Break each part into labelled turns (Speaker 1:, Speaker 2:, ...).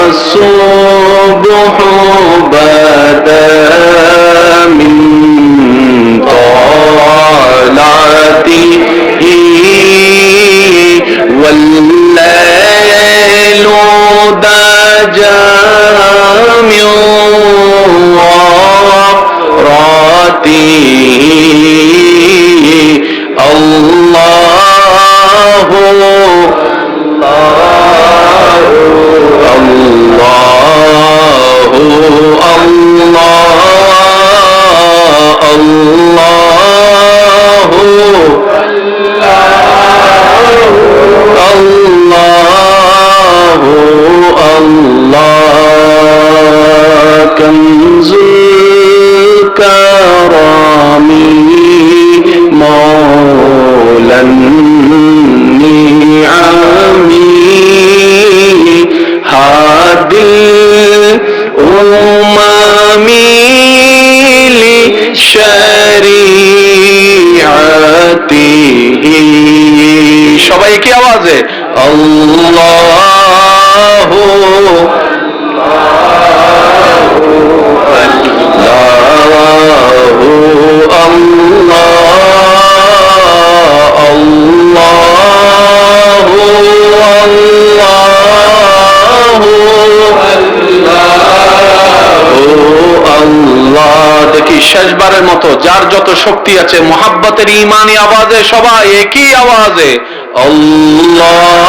Speaker 1: الصبح بدا من طلعته والليل دجى من ورته الله كنز الكرم مولى النعم هادي الأمم لشريعته সবাই কি আওয়াজে আল্লাহু দেখি শেষবারের মতো যার যত শক্তি আছে মোহাব্বতের ইমানি আওয়াজে সবাই একই আওয়াজে আল্লাহু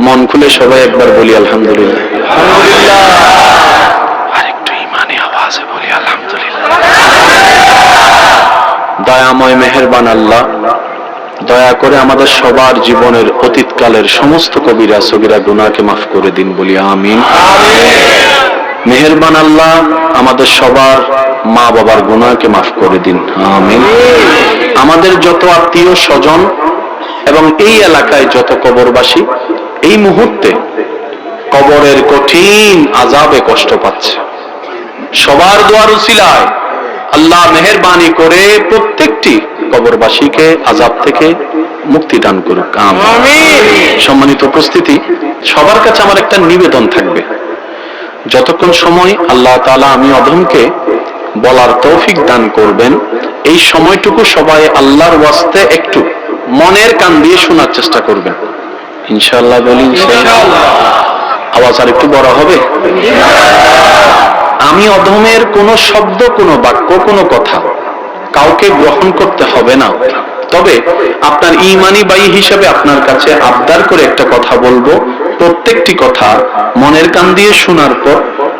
Speaker 1: মন খুলে সবাই একবার বলি আলহামদুলিল্লাহ। আরেকটু ইমানি আওয়াজে বলি আলহামদুলিল্লাহ। দয়াময় মেহেরবান আল্লাহ দয়া করে আমাদের সবার জীবনের অতীতকালের সমস্ত কবিরা সগীরা গুনাহকে মাফ করে দিন বলি আমিন। মেহেরবান আল্লাহ আমাদের সবার মা বাবার গুনাহকে মাফ করে দিন আমিন। আমাদের যত আত্মীয় স্বজন এবং এই এলাকায় যত কবরবাসী এই মুহূর্তে কবরের কঠিন আযাবে কষ্ট পাচ্ছে, সবার দোয়ার উসিলায় আল্লাহ মেহেরবানি করে প্রত্যেকটি কবরবাসীকে আযাব থেকে মুক্তি দান করুক আমিন। সম্মানিত উপস্থিতি, সবার কাছে আমার একটা নিবেদন থাকবে, যতক্ষণ সময় আল্লাহ তাআলা আমি অধমকে বলার তৌফিক দান করবেন এই সময়টুকু সবাই আল্লাহর ওয়াস্তে একটু মনের কান দিয়ে শোনার চেষ্টা করবেন ইনশাআল্লাহ। বলি ইনশাআল্লাহ। আওয়াজ আর একটু বড় হবে। আমি অধমের কোন শব্দ, কোন বাক্য, কোন কথা কাউকে গ্রহণ করতে হবে না, তবে আপনার ঈমানি ভাই হিসেবে আপনার কাছে আবদার করে একটা কথা বলবো, প্রত্যেকটি কথা মনের কান দিয়ে শোনার পর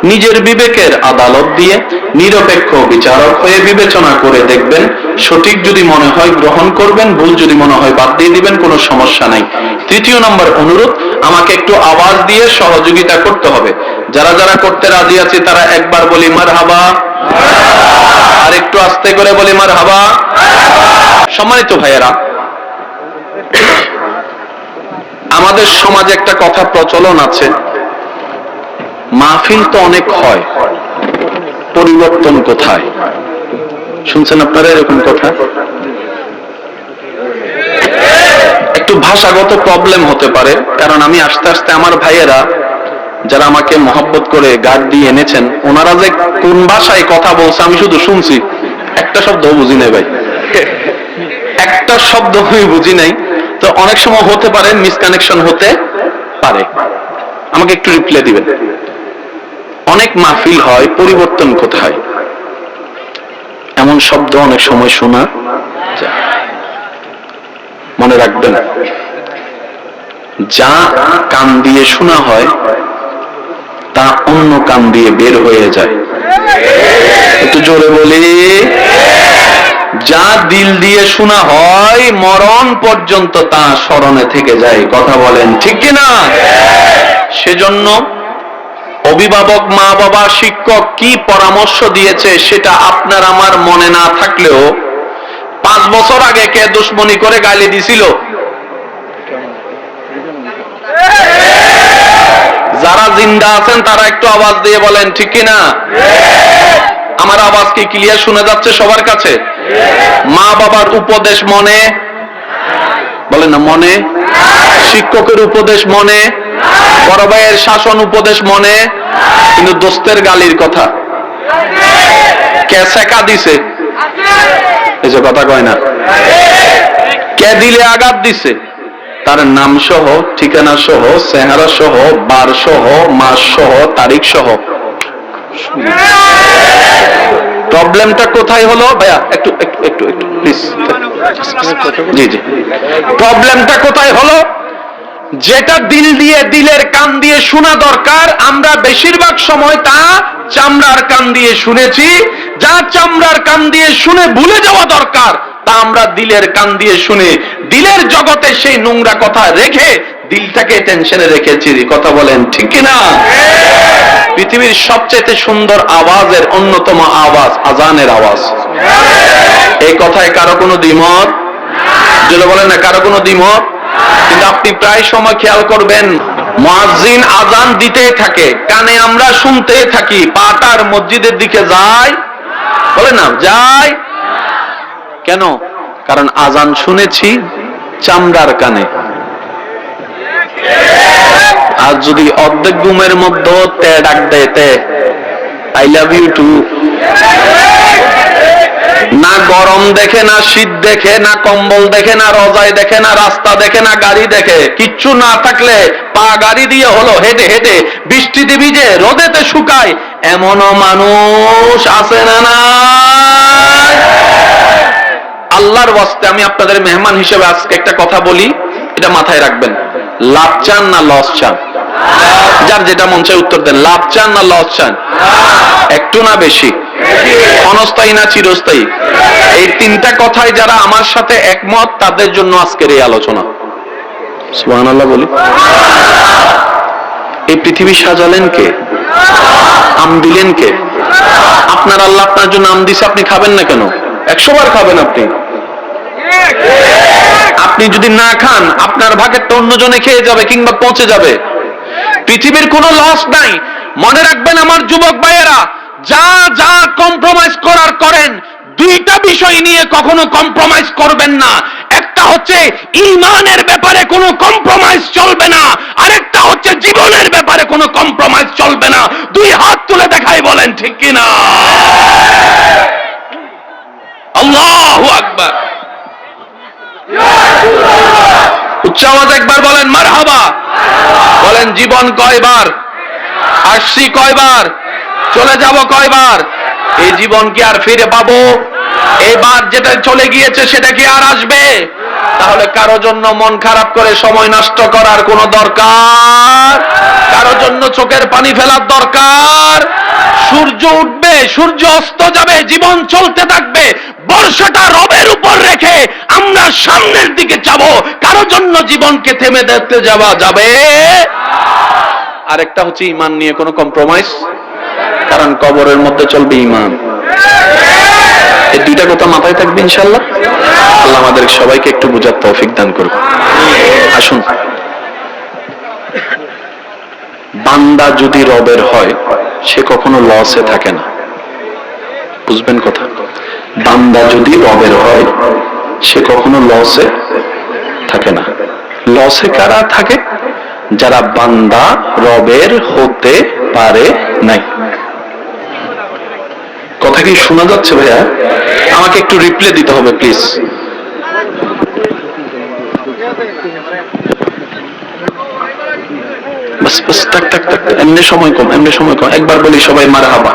Speaker 1: নিজের বিবেকের আদালত দিয়ে নিরপেক্ষ বিচারক হয়ে বিবেচনা করে দেখবেন, সঠিক যদি মনে হয় গ্রহণ করবেন, ভুল যদি মনে হয় বাদ দিয়ে দিবেন, কোনো সমস্যা নাই। তৃতীয় নম্বর অনুরোধ, আমাকে একটু আওয়াজ দিয়ে সহযোগিতা করতে হবে। যারা যারা করতে রাজি আছে তারা একবার বলি মারহাবা, আর একটু আস্তে করে বলি মারহাবা। সম্মানিত ভাইয়েরা, আমাদের সমাজে একটা কথা প্রচলন আছে, মাহফিল তো অনেক হয়, পরিবর্তন কোথায়? শুনছেন আপনারা এরকম কথা? একটু ভাষাগত প্রবলেম হতে পারে, কারণ আমি আস্তে আস্তে আমার ভাইয়েরা যারা আমাকে মহব্বত করে গার্ড দিয়ে এনেছেন, ওনারা যে কোন ভাষায় কথা বলছে আমি শুধু শুনছি, একটা শব্দ বুঝি নাই ভাই, একটা শব্দ আমি বুঝি নাই। তো অনেক সময় হতে পারে মিসকানেকশন হতে পারে, আমাকে একটু রিপ্লাই দিবেন। অনেক মাহফিল হয়, পরিবর্তন কোথায়? এমন শব্দ অনেক সময় শোনা যায়। মনে রাখবেন, যা কান দিয়ে শোনা হয় তা অন্য কান দিয়ে বের হয়ে যায়। একটু জোরে বলি, যা দিল দিয়ে শোনা হয় মরণ পর্যন্ত তা স্মরণে থেকে যায়। কথা বলেন ঠিক কিনা? সেজন্য অভিভাবক, মা বাবা, শিক্ষক কি পরামর্শ দিয়েছে সেটা আপনার আমার মনে না থাকলেও 5 বছর আগে কে দুশ্মনী করে গালি দিছিল, যারা জিন্দা আছেন তারা একটু আওয়াজ দিয়ে বলেন ঠিক কিনা। আমার আওয়াজ কি ক্লিয়ার শোনা যাচ্ছে সবার কাছে? মা বাবার উপদেশ মনে, বলেন না মনে, শিক্ষকের উপদেশ মনে, বড় ভাইয়ের শাসন উপদেশ মনে, কিন্তু দোস্তের গালির কথা কে শেখা দিছে, এই যে কথা কয় না, কে দিলে আঘাত দিছে, তার নাম সহ, ঠিকানা সহ, চেহারা সহ, বার সহ, মাস সহ, তারিখ সহ। প্রবলেমটা কোথায় হলো ভাইয়া? একটু একটু একটু একটু প্লিজ। জি জি, প্রবলেমটা কোথায় হলো? যেটা দিল দিয়ে, দিলের কান দিয়ে শোনা দরকার, আমরা বেশিরভাগ সময় তা চামড়ার কান দিয়ে শুনেছি। যা চামড়ার কান দিয়ে শুনে ভুলে যাওয়া দরকার তা আমরা দিলের কান দিয়ে শুনে দিলের জগতে সেই নোংরা কথা রেখে দিলটাকে টেনশনে রেখেছি। কথা বলেন ঠিক কিনা? পৃথিবীর সবচেয়ে সুন্দর আওয়াজের অন্যতম আওয়াজ আজানের আওয়াজ। এই কথায় কারো কোনো দ্বিমত? যেটা বলেন না, কারো কোনো দ্বিমত? কিন্তু আপনি প্রায় সময় খেয়াল করবেন, মুয়াজ্জিন আজান দিতেই থাকে, কানে আমরা শুনতেই থাকি, পাটার মসজিদের দিকে যায়, বলে না যায় কেন? কারণ আজান শুনেছি চামড়ার কানে। আর যদি অর্ধেক ঘুমের মধ্যে তে ডাক দেয়, তে আই লাভ ইউ টু, না গরম দেখে, না শীত দেখে, না কম্বল দেখে, না রজাই দেখে, না রাস্তা দেখে, না গাড়ি দেখে, কিচ্ছু না থাকলে পা গাড়ি দিয়ে হলো হেঁটে হেঁটে বৃষ্টিতে ভিজে রোদেতে শুকায়, এমনও মানুষ আছে না না? আল্লাহর ওয়াস্তে আমি আপনাদের মেহমান হিসেবে আজকে একটা কথা বলি, এটা মাথায় রাখবেন। লাভ চান না লস চান? যার যেটা মন চায় উত্তর দেন। লাভ চান না লস চান? একটু না বেশি? ক্ষণস্থায়ী না চিরস্থায়ী? এই তিনটা কথায় যারা আমার সাথে একমত তাদের জন্য আজকের এই আলোচনা। সুবহানাল্লাহ বলি। এই পৃথিবী সাজালেন কে? আম দিলেন কে? আপনার আল্লাহ আপনার জন্য আম দিছে, আপনি খাবেন না কেন? 100 বার খাবেন আপনি। আপনি যদি না খান আপনার ভাগের তো অন্যজনে খেয়ে যাবে কিংবা পচে যাবে। পৃথিবীর কোনো লস নাই। মনে রাখবেন আমার যুবক ভাইয়েরা, যা যা কম্প্রোমাইজ করার করেন, দুইটা বিষয় নিয়ে কখনো কম্প্রোমাইজ করবেন না। একটা হচ্ছে ঈমানের ব্যাপারে কোনো কম্প্রোমাইজ চলবে না, আরেকটা হচ্ছে জীবনের ব্যাপারে কোনো কম্প্রোমাইজ চলবে না। দুই হাত তুলে দেখাই বলেন ঠিক কিনা? আল্লাহু আকবার। উচ্চ আওয়াজ একবার বলেন মারহাবা। বলেন জীবন কয়বার? আসছি কয়বার? চলে যাব কয়বার? এই জীবন কি আর ফিরে পাবো? এবার যেটা চলে গিয়েছে সেটা কি আর আসবে? তাহলে কারো জন্য মন খারাপ করে সময় নষ্ট করার কোনো দরকার, কারো জন্য চোখের পানি ফেলার দরকার। সূর্য উঠবে, সূর্য অস্ত যাবে, জীবন চলতে থাকবে। বর্ষাটা রবের উপর রেখে আমরা সামনের দিকে যাব। কারো জন্য জীবনকে থেমে দেখতে যাওয়া যাবে। আরেকটা হচ্ছে ঈমান নিয়ে কোনো কম্প্রোমাইজ, কারণ কবরের মধ্যে চলবে ঈমান। এই দুইটা কথা মাথায় থাকবে ইনশাআল্লাহ। আল্লাহ আমাদের সবাইকে একটু বুঝার তৌফিক দান করুন। আসুন, বান্দা যদি রবের হয় সে কখনো লসে থাকে না। বুঝবেন কথা? বান্দা যদি রবের হয় সে কখনো লসে থাকে না। লসে কারা থাকে? যারা বান্দা রবের হতে পারে নাই। কথা কি শোনা যাচ্ছে ভাইয়া? আমাকে একটু রিপ্লে দিতে হবে প্লিজ। বাস বাস, টাক টাক টাক, এমনি সময় কম, এমনি সময় কম। একবার বলি সবাই মারহাবা।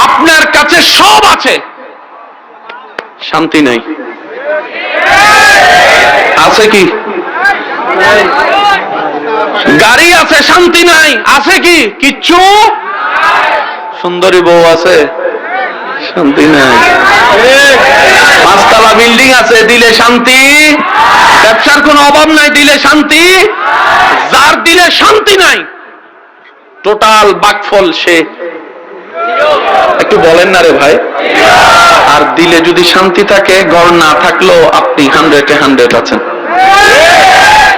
Speaker 1: আপনার কাছে সব আছে, শান্তি নাই। আছে কি? গাড়ি আছে, শান্তি নাই। আছে কি? কিচ্ছু। সুন্দরী বউ আছে, শান্তি নাই। 5 তলা বিল্ডিং আছে, দিলে শান্তি। ব্যবসার কোনো অভাব নাই, দিলে শান্তি। যার দিলে শান্তি নাই নাই, টোটাল বাকফল সে। একটু বলেন না রে ভাই। আর দিলে যদি শান্তি থাকে, ঘর না থাকলেও আপনি 100-এ 100 আছেন।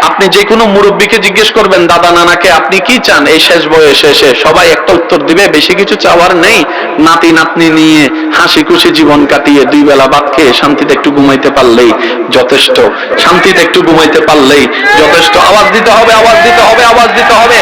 Speaker 1: আপনি যে কোনো মুরব্বীকে জিজ্ঞেস করবেন, দাদা নানাকে আপনি কি চান এই শেষ বয়সে এসে, সবাই একটা উত্তর দিবে, বেশি কিছু চাওয়ার নেই, নাতি নাতনি নিয়ে হাসি খুশি জীবন কাটিয়ে 2 বেলা ভাত খেয়ে শান্তিতে একটু ঘুমাইতে পারলেই যথেষ্ট, শান্তিতে একটু ঘুমাইতে পারলেই যথেষ্ট। আওয়াজ দিতে হবে, আওয়াজ দিতে হবে, আওয়াজ দিতে হবে।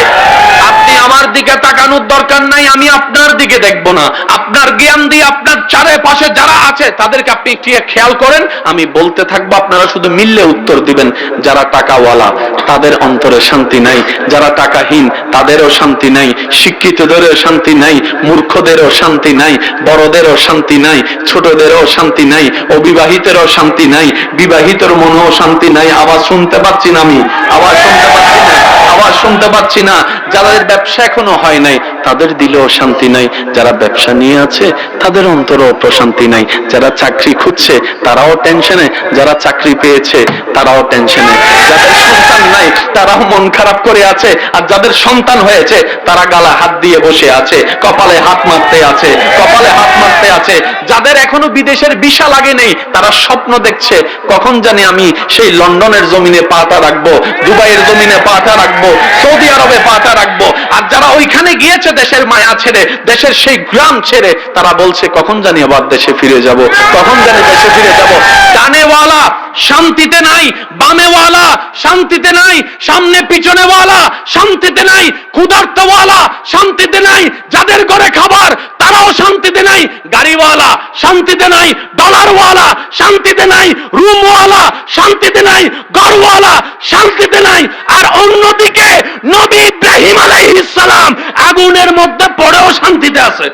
Speaker 1: আপনি আমার দিকে তাকানোর দরকার নাই, আমি আপনার দিকে দেখব না। আপনার জ্ঞান দিয়ে আপনার চারপাশে যারা আছে তাদেরকে আপনি একটু খেয়াল করেন, আমি বলতে থাকবো, আপনারা শুধু মিললে উত্তর দিবেন। যারা টাকাওয়ালা তাদের অন্তরে শান্তি নাই, যারা টাকাহীন তাদেরও শান্তি নাই, শিক্ষিতদেরও শান্তি নাই, মূর্খদেরও শান্তি নাই, বড়দেরও শান্তি নাই, ছোটদেরও শান্তি নাই, অবিবাহিতেরও শান্তি নাই, বিবাহিতর মনেও শান্তি নাই। আওয়াজ শুনতে পাচ্ছি না, আমি আওয়াজ শুনতে পাচ্ছি না, আওয়াজ শুনতে পাচ্ছি না। যাদের ব্যবসা এখনো হয় নাই তাদের দিলেও শান্তি নাই, যারা ব্যবসা নিয়ে আছে তাদের অন্তরেও প্রশান্তি নাই, যারা চাকরি খুঁজছে তারাও টেনশনে, যারা চাকরি পেয়েছে তারাও টেনশনে, যাদের সন্তান নাই তারাও মন খারাপ করে আছে, আর যাদের সন্তান হয়েছে তারা গালা হাত দিয়ে বসে আছে, কপালে হাত মারতে আছে, কপালে হাত মারতে আছে। যাদের এখনো বিদেশের ভিসা লাগে নেই তারা স্বপ্ন দেখছে, কখন জানি আমি সেই লন্ডনের জমিনে পাটা রাখবো, দুবাইয়ের জমিনে পাটা রাখবো, সৌদি আরবে পাটা রাখবো। আর যারা ওইখানে গিয়েছে দেশের মায়া ছেড়ে, দেশের সেই গ্রাম ছেড়ে, তারা বলছে কখন জানি আবার দেশে ফিরে যাব, কখন জানি দেশে ফিরে যাব। ডানেওয়ালা শান্তিতে নাই, বামেওয়ালা শান্তিতে নাই, সামনে পিছনেওয়ালা শান্তিতে নাই, ক্ষুধার্তওয়ালা শান্তিতে নাই, যাদের ঘরে খাবার তারাও শান্তিতে নাই, গাড়িওয়ালা শান্তিতে নাই, ডলারওয়ালা শান্তিতে নাই, রুমওয়ালা শান্তিতে নাই, ঘরওয়ালা শান্তিতে নাই। আর অন্যদিকে নবী ইব্রাহিম আলাইহিস সালাম আগুনের মধ্যে পড়েও শান্তিতে আছে।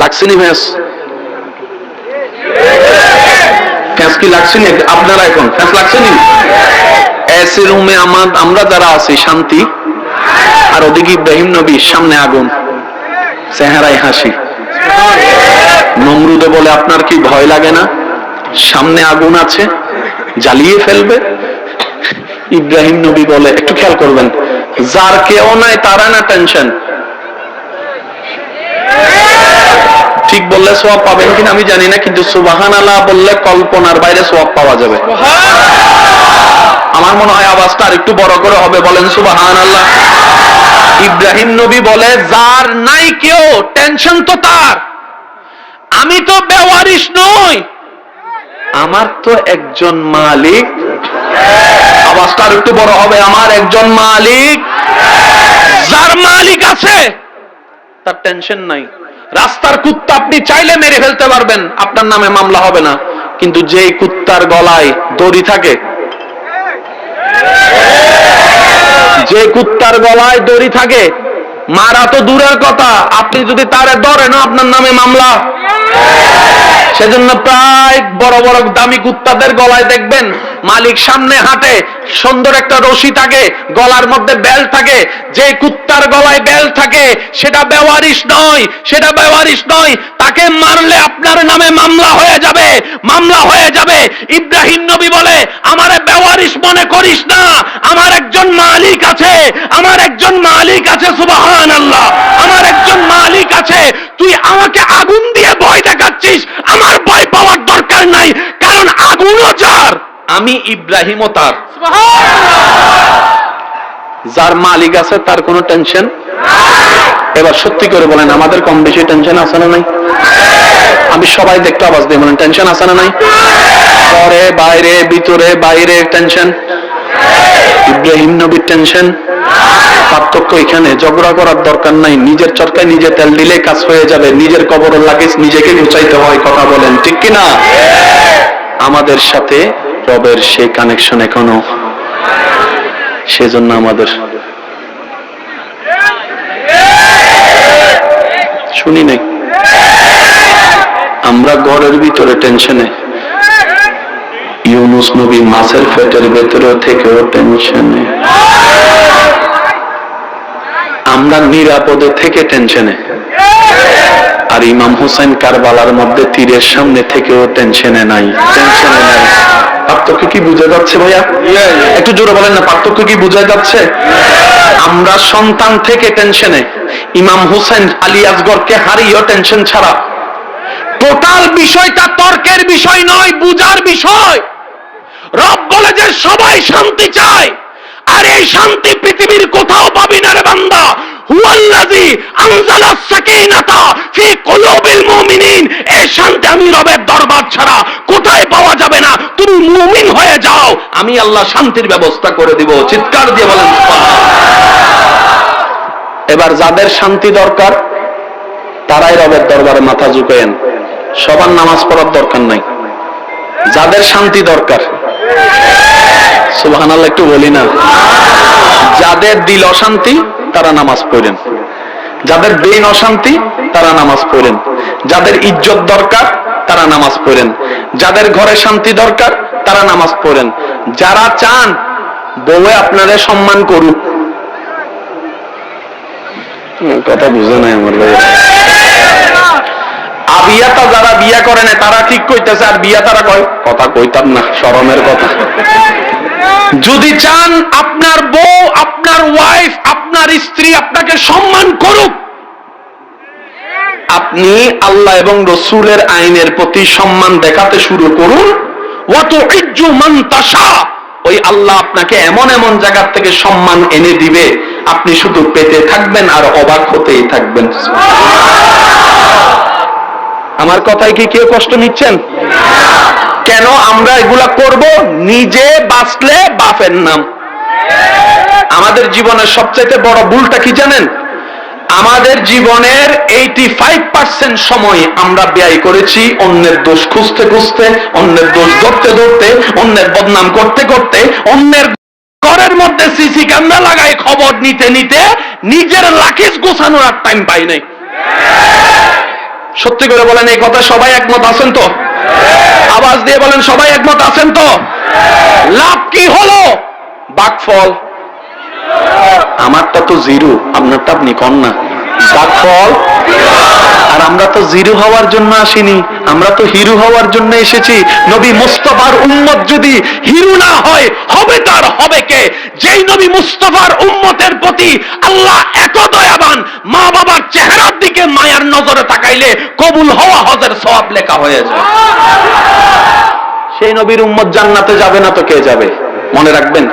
Speaker 1: লাগছেনি ভেস? ফ্যাস কি লাগছেনি আপনারা? এখন ফ্যাস লাগছেনি? এসি রুমে আমরা যারা আছি শান্তি, আর ওদিকে ইব্রাহিম নবী সামনে আগুন, চেহারায় হাসি। নমরুদে বলে আপনার কি ভয় লাগে না? সামনে আগুন আছে, জ্বালিয়ে ফেলবে। ইব্রাহিম নবী বলে, একটু খেয়াল করবেন, যার কেউ নাই তারা না টেনশন। ঠিক বললে সওয়াব পাবেন কিনা আমি জানি না, কিন্তু সুবহানাল্লাহ বললে কল্পনার বাইরে সওয়াব পাওয়া যাবে। আমার মনে হয় আওয়াজটা আর একটু বড় করে হবে, বলেন সুবহানাল্লাহ। ইব্রাহিম নবী বলে, যার নাই কেউ টেনশন তো তার, আমি তো বেওয়ারিশ নই, আমার তো একজন মালিক। আওয়াজটা আর একটু বড় হবে, আমার একজন মালিক। যার মালিক আছে তার টেনশন নাই। রাস্তার কুত্তা আপনি চাইলে মেরে ফেলতে পারবেন, আপনার নামে মামলা হবে না, কিন্তু যে কুত্তার গলায় দড়ি থাকে, যে কুত্তার গলায় দড়ি থাকে, মারা তো দূরের কথা, আপনি যদি তারে ধরেন আপনার নামে মামলা। সেজন্য প্রায় বড় বড় দামি কুত্তাদের গলায় দেখবেন মালিক সামনে হাঁটে, সুন্দর একটা রশি থাকে, গলার মধ্যে বেল্ট থাকে। যে কুত্তার গলায় বেল্ট থাকে সেটা বেওয়ারিশ নয়, সেটা বেওয়ারিশ নয়, তাকে মারলে আপনার নামে মামলা হয়ে যাবে, মামলা হয়ে যাবে। ইব্রাহিম নবী বলে, আমারে বেওয়ারিশ মনে করিস না, আমার একজন মালিক আছে, আমার একজন মালিক আছে, সুবহানাল্লাহ, আমার একজন মালিক আছে। তুই আমাকে আগুন দিয়ে ভয় দেখাচ্ছিস, আমার ভয় পাওয়ার দরকার নাই, কারণ আগুনও যার, আমি ইব্রাহিমও তার। যার মালিক আছে তার কোনো টেনশন। এবার সত্যি করে বলেন, আমাদের কম বেশি টেনশন আছে না নাই? আমি সবাই দেখতে আওয়াজ দিয়ে বলেন, টেনশন আছে না নাই? ঘরে বাইরে, ভিতরে বাইরে টেনশন। ইব্রাহিম নবীর টেনশন। পার্থক্য এখানে, ঝগড়া করার দরকার নাই, নিজের চরকায় নিজে তেল দিলে কাজ হয়ে যাবে। নিজের কবরের লাগেজ নিজেকে গুছাইতে হয়, কথা বলেন ঠিক কিনা? আমাদের সাথে রবের সেই কানেকশন এখনো, সেজন্য আমাদের শুনি নাই। আমরা ঘরের ভিতরে টেনশনে, ইউনুস নবী মাছের পেটের ভেতরে থেকেও টেনশনে, আমরা নিরাপদে থেকে টেনশনে, আর ইমাম হুসাইন কারবালার মধ্যে তীরের সামনে থেকেও টেনশনে নাই, টেনশনে নাই। পার্থক্য কি বোঝা যাচ্ছে ভাইয়া? একটু জোরে বলেন না, পার্থক্য কি বোঝা যাচ্ছে? আমরা সন্তান থেকে টেনশনে, ইমাম হুসেন আলী আসগরকে হারিয়েও টেনশন ছাড়া। টোটাল বিষয়টা তর্কের বিষয় নয়, বুঝার বিষয়। রব বলে যে সবাই শান্তি চায়, আর এই শান্তি পৃথিবীর কোথাও পাবি না রে বান্দা। হুয়াল্লাযী আনজালাস সাকিনাতা ফি কুলুবিল মুমিনিন। এই শান্তি আমি রবের দরবার ছাড়া কোথায় পাওয়া যাবে না। তুমি মুমিন হয়ে যাও, আমি আল্লাহ শান্তির ব্যবস্থা করে দিব। চিৎকার দিয়ে বলেন সুবহানাল্লাহ। এবার যাদের শান্তি দরকার তারাই রবের দরবারে মাথা ঝুঁকায়েন, সবার নামাজ পড়ার দরকার নাই। যাদের শান্তি দরকার, সুবহানাল্লাহ একটু বলি না, যাদের দিল অশান্তি তারা নামাজ পড়েন, যাদের ব্রেন অশান্তি তারা নামাজ পড়েন, যাদের ইজ্জত দরকার তারা নামাজ পড়েন, যাদের ঘরে শান্তি দরকার তারা নামাজ পড়েন। যারা চান বউয়ে আপনাদের সম্মান করুক, কথা বুঝে নাই আমার ভাই। আবিয়াতা যারা বিয়া করে না তারা ঠিক কইতেছে, আর বিয়া তারা কয় কথা কইতাম না, শরমের কথা। যদি চান আপনার বউ, আপনার ওয়াইফ, আপনার স্ত্রী আপনাকে সম্মান করুক, আপনি আল্লাহ এবং রসূলের আইনের প্রতি সম্মান দেখাতে শুরু করুন। ওয়াতুইজ্জু মান তাশা, ওই আল্লাহ আপনাকে এমন এমন জায়গা থেকে সম্মান এনে দিবে, আপনি শুধু পেতে থাকবেন আর অবাক হতেই থাকবেন। আমার কথায় কি কেউ কষ্ট নিচ্ছেন? কেন আমরা এগুলা করব? নিজে বাঁচলে বাপের নাম। আমাদের জীবনের সবচেয়ে বড় ভুলটা কি জানেন? আমাদের জীবনের 85% সময় আমরা ব্যয় করেছি অন্যের দোষ খুঁজতে খুঁজতে, অন্যের দোষ ধরতে ধরতে, অন্যের বদনাম করতে করতে, অন্যের ঘরের মধ্যে সিসি ক্যামেরা লাগায় খবর নিতে নিতে নিজের লাকিজ গোছানোর আর টাইম পাই নাই। সত্যি করে বলেন, এই কথা সবাই একমত আছেন তো? আওয়াজ দিয়ে বলেন, সবাই একমত আছেন তো? লাভ কি হলো? বাকফল। আমারটা তো জিরো, আপনারটা আপনি কন না। বাকফল। আর আমরা তো জিরো হওয়ার জন্য আসিনি, আমরা তো হিরো হওয়ার জন্য এসেছি। নবী মুস্তাফার উম্মত যদি হিরো না হয়, হবে তার হবে কে? যেই নবী মুস্তাফার উম্মতের প্রতি আল্লাহ এত দয়াবান, মা বাবার চেহারার দিকে মায়ার নজরে তাকাইলে কবুল হওয়া হজের সওয়াব লেখা হয়ে যায়। সেই নবীর উম্মত জান্নাতে যাবে না তো কে যাবে? মনে রাখবেন,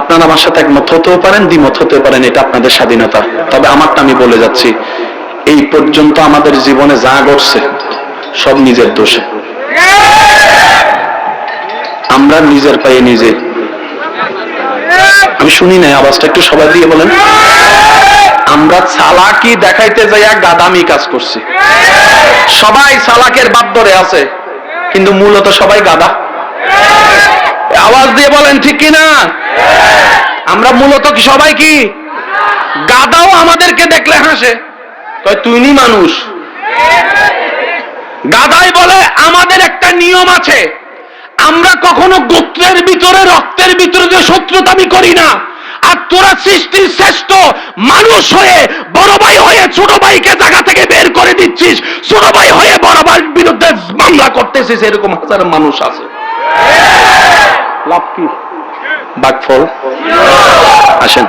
Speaker 1: আপনারা আমার সাথে একমত হতেও পারেন, দ্বিমত হতে পারেন, এটা আপনাদের স্বাধীনতা। তবে আমারটা আমি বলে যাচ্ছি, এই পর্যন্ত আমাদের জীবনে যা ঘটছে সব নিজের দোষে। আমরা নিজের পায়ে নিজে। আমি শুনি না, আওয়াজটা একটু সবাই দিয়ে বলেন। আমরা চালাকি দেখাইতে যাইয়া গাদামি কাজ করছি। সবাই চালাকের বাপ ধরে আছে, কিন্তু মূলত সবাই গাদা। আওয়াজ দিয়ে বলেন ঠিক কিনা? আমরা মূলত কি সবাই কি গাদাও? আমাদেরকে দেখলে হাসে, কয় তুই নি মানুষ। গাদাই বলে আমাদের একটা নিয়ম আছে, আমরা কখনো গোত্রের ভিতরে রক্তের ভিতরে যে শত্রুতামি করি না। আর তোরা সৃষ্টির শ্রেষ্ঠ মানুষ হয়ে বড় ভাই হয়ে ছোট ভাইকে জায়গা থেকে বের করে দিচ্ছিস, ছোট ভাই হয়ে বড় ভাইয়ের বিরুদ্ধে মামলা করতেছিস, এরকম হাজার মানুষ আছে। লাভ কি? বাকফল। আসেন,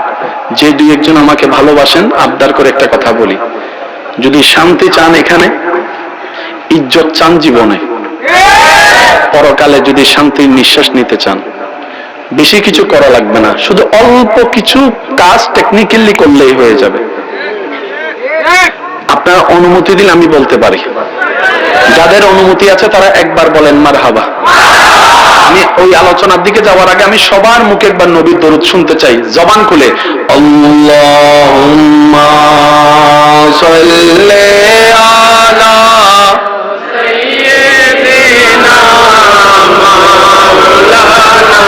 Speaker 1: যে দুই একজন আমাকে ভালোবাসেন, আবদার করে একটা কথা বলি। যদি শান্তি চান এখানে, ইজ্জত চান জীবনে, পরকালে যদি শান্তির নিঃশ্বাস নিতে চান, বেশি কিছু করা লাগবে না, শুধু অল্প কিছু কাজ টেকনিক্যালি করলেই হয়ে যাবে। আপনার অনুমতি দিলে আমি বলতে পারি। যাদের অনুমতি আছে তারা একবার বলেন মারহাবা। আমি ওই আলোচনার দিকে যাওয়ার আগে আমি সবার মুখে একবার নবীর দরুদ শুনতে চাই, জবান খুলে। আল্লাহুম্মা সাল্লি আলা সাইয়্যিদিনা মাওলানা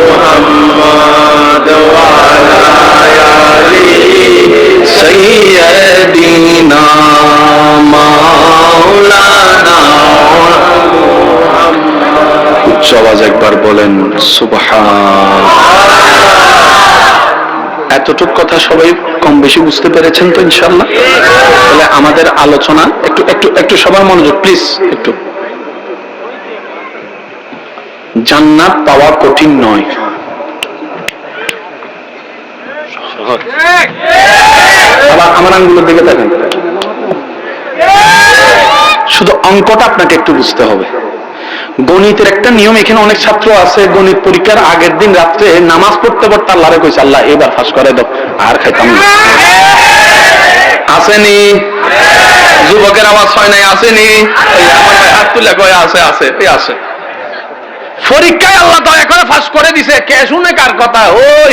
Speaker 1: মুহাম্মদ ওয়া আলা আলি সাইয়্যিদিনা মাওলানা। উচ্চ আওয়াজ একবার বলেন সুবহান। এতটুক কথা সবাই কম বেশি বুঝতে পেরেছেন তো ইনশাআল্লাহ? তাহলে আমাদের আলোচনা একটু একটু একটু সবার মনোযোগ প্লিজ। একটু জান্নাত পাওয়া কঠিন নয়। আবার আমার আঙ্গুলের দিকে দেখেন, শুধু অঙ্কটা আপনাকে একটু বুঝতে হবে। গণিতের একটা নিয়ম, এখানে অনেক ছাত্র আছে গণিত পরীক্ষার আগের দিন রাত্রে নামাজ পড়তে পড়তে আল্লাহরে কইছে, আল্লাহ এবার ফাঁস করে দাও, আর খাইতাম না। আসেনি? যুবকের আওয়াজ হয় নাই? আসেনি? আমার ভাই হাত তুলে কয় আছে, আছে, আছে। পরীক্ষায় আল্লাহ দয়া করে ফাঁস করে দিছে, কে শুনে কার কথা? ওই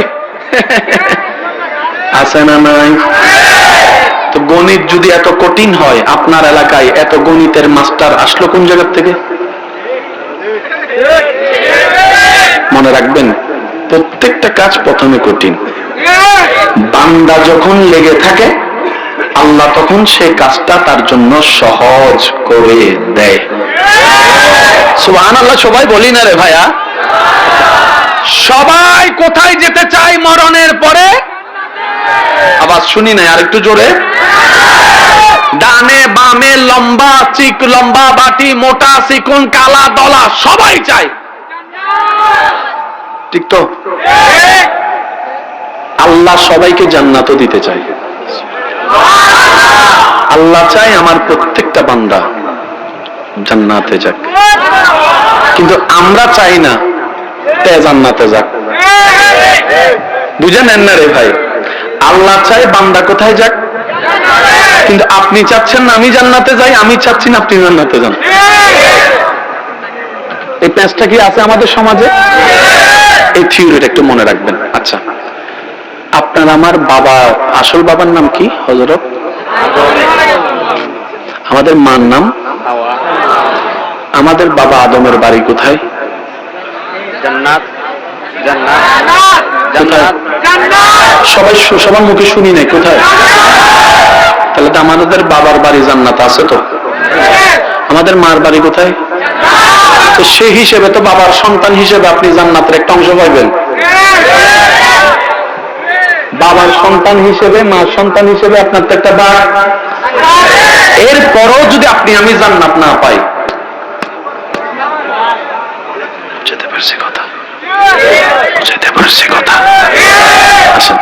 Speaker 1: আছে না নাই? তো গণিত যদি এত কঠিন হয়, আপনার এলাকায় এত গণিতের মাস্টার আসলো কোন জায়গা থেকে? মনে রাখবেন, প্রত্যেকটা কাজ প্রথমে কঠিন, বান্দা যখন লেগে থাকে আল্লাহ তখন সেই কাজটা তার জন্য সহজ করে দেয়। সুবহানাল্লাহ। সবাই বলি না রে ভাইয়া? সবাই কোথায় যেতে চায় মরণের পরে? আবার শুনি না, আর একটু জোরে। ডানে বামে, লম্বা চিক, লম্বা বাটি, মোটা চিকন, কালা দলা, সবাই চায়, ঠিক তো? আল্লাহ সবাইকে জান্নাতও দিতে চায়। আল্লাহ চায় আমার প্রত্যেকটা বান্দা জান্নাতে যাক, কিন্তু আমরা চাই না তে জান্নাতে যাক। বুঝে নেন না রে ভাই? আল্লাহ চায় বান্দা কোথায় যাক, কিন্তু আপনি চাচ্ছেন না আমি জান্নাতে যাই, আমি চাচ্ছি না আপনি জান্নাতে যান। এই প্যাঁচটা কি আছে আমাদের সমাজে? এই থিওরিটা একটু মনে রাখবেন। আচ্ছা, আপনার আমার বাবা, আসল বাবার নাম কি হযরত? আমাদের মার নাম? আমাদের বাবা আদমের বাড়ি কোথায়? জান্নাত। জান্নাত। সবাই সবার মুখে শুনি নাই, কোথায়? তাহলে তো আমাদের বাবার বাড়ি জান্নাত আছে তো। আমাদের মার বাড়ি কোথায়? তো সেই হিসেবে তো বাবার সন্তান হিসেবে আপনি জান্নাতের একটা অংশ পাইবেন। বাবার সন্তান হিসেবে, মার সন্তান হিসেবে আপনার তো একটা ভাগ। এরপরও যদি আপনি আমি জান্নাত না পাই, বুঝতে পারছি কথা? বুঝতে পারছি কথা? আসেন,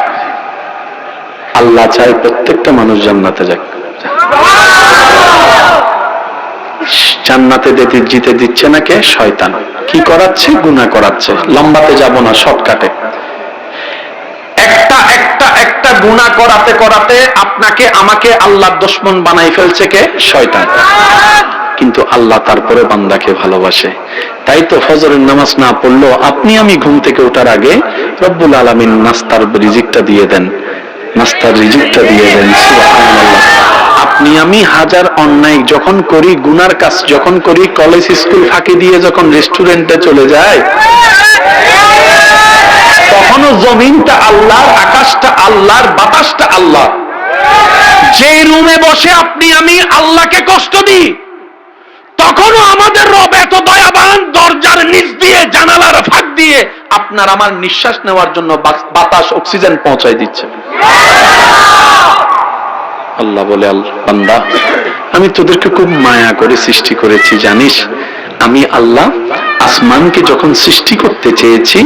Speaker 1: আল্লাহ চায় প্রত্যেকটা মানুষ জান্নাতে যাক। জান্নাতে জিতে দিচ্ছে না কে? শয়তান। কি করাচ্ছে? গুনাহ করাচ্ছে। লম্বাতে যাব না, শর্টকাটে। একটা গুনাহ করাতে করাতে আপনাকে আমাকে আল্লাহর দুশমন বানাই ফেলছে কে? শয়তান। কিন্তু আল্লাহ তারপরে বান্দাকে ভালোবাসে। তাই তো ফজরের নামাজ না পড়লেও আপনি আমি ঘুম থেকে ওঠার আগে রব্বুল আলামিন নাস্তার রিজিকটা দিয়ে দেন, নাস্তার রিজিকটা দিয়ে দেন। সুবহানাল্লাহ। আপনি আমি হাজার অন্যায় যখন করি, গুনার কাজ যখন করি, কলেজ স্কুল ফাঁকি দিয়ে যখন রেস্টুরেন্টে চলে যায়, তখনও জমিনটা আল্লাহর, আকাশটা আল্লাহর, বাতাসটা আল্লাহ। যে রুমে বসে আপনি আমি আল্লাহকে কষ্ট দিই, তখনও আমাদের রব এত দয়াবান, দরজার নিচ দিয়ে, জানালার ফাঁক দিয়ে আপনার আমার নিঃশ্বাস নেওয়ার জন্য বাতাস, অক্সিজেন পৌঁছায় দিচ্ছে। আল্লাহ বলে, বান্দা আমি তোদেরকে খুব মায়া করে সৃষ্টি করেছি, জানিস? আমি আল্লাহ আসমানকে যখন সৃষ্টি করতে চেয়েছি,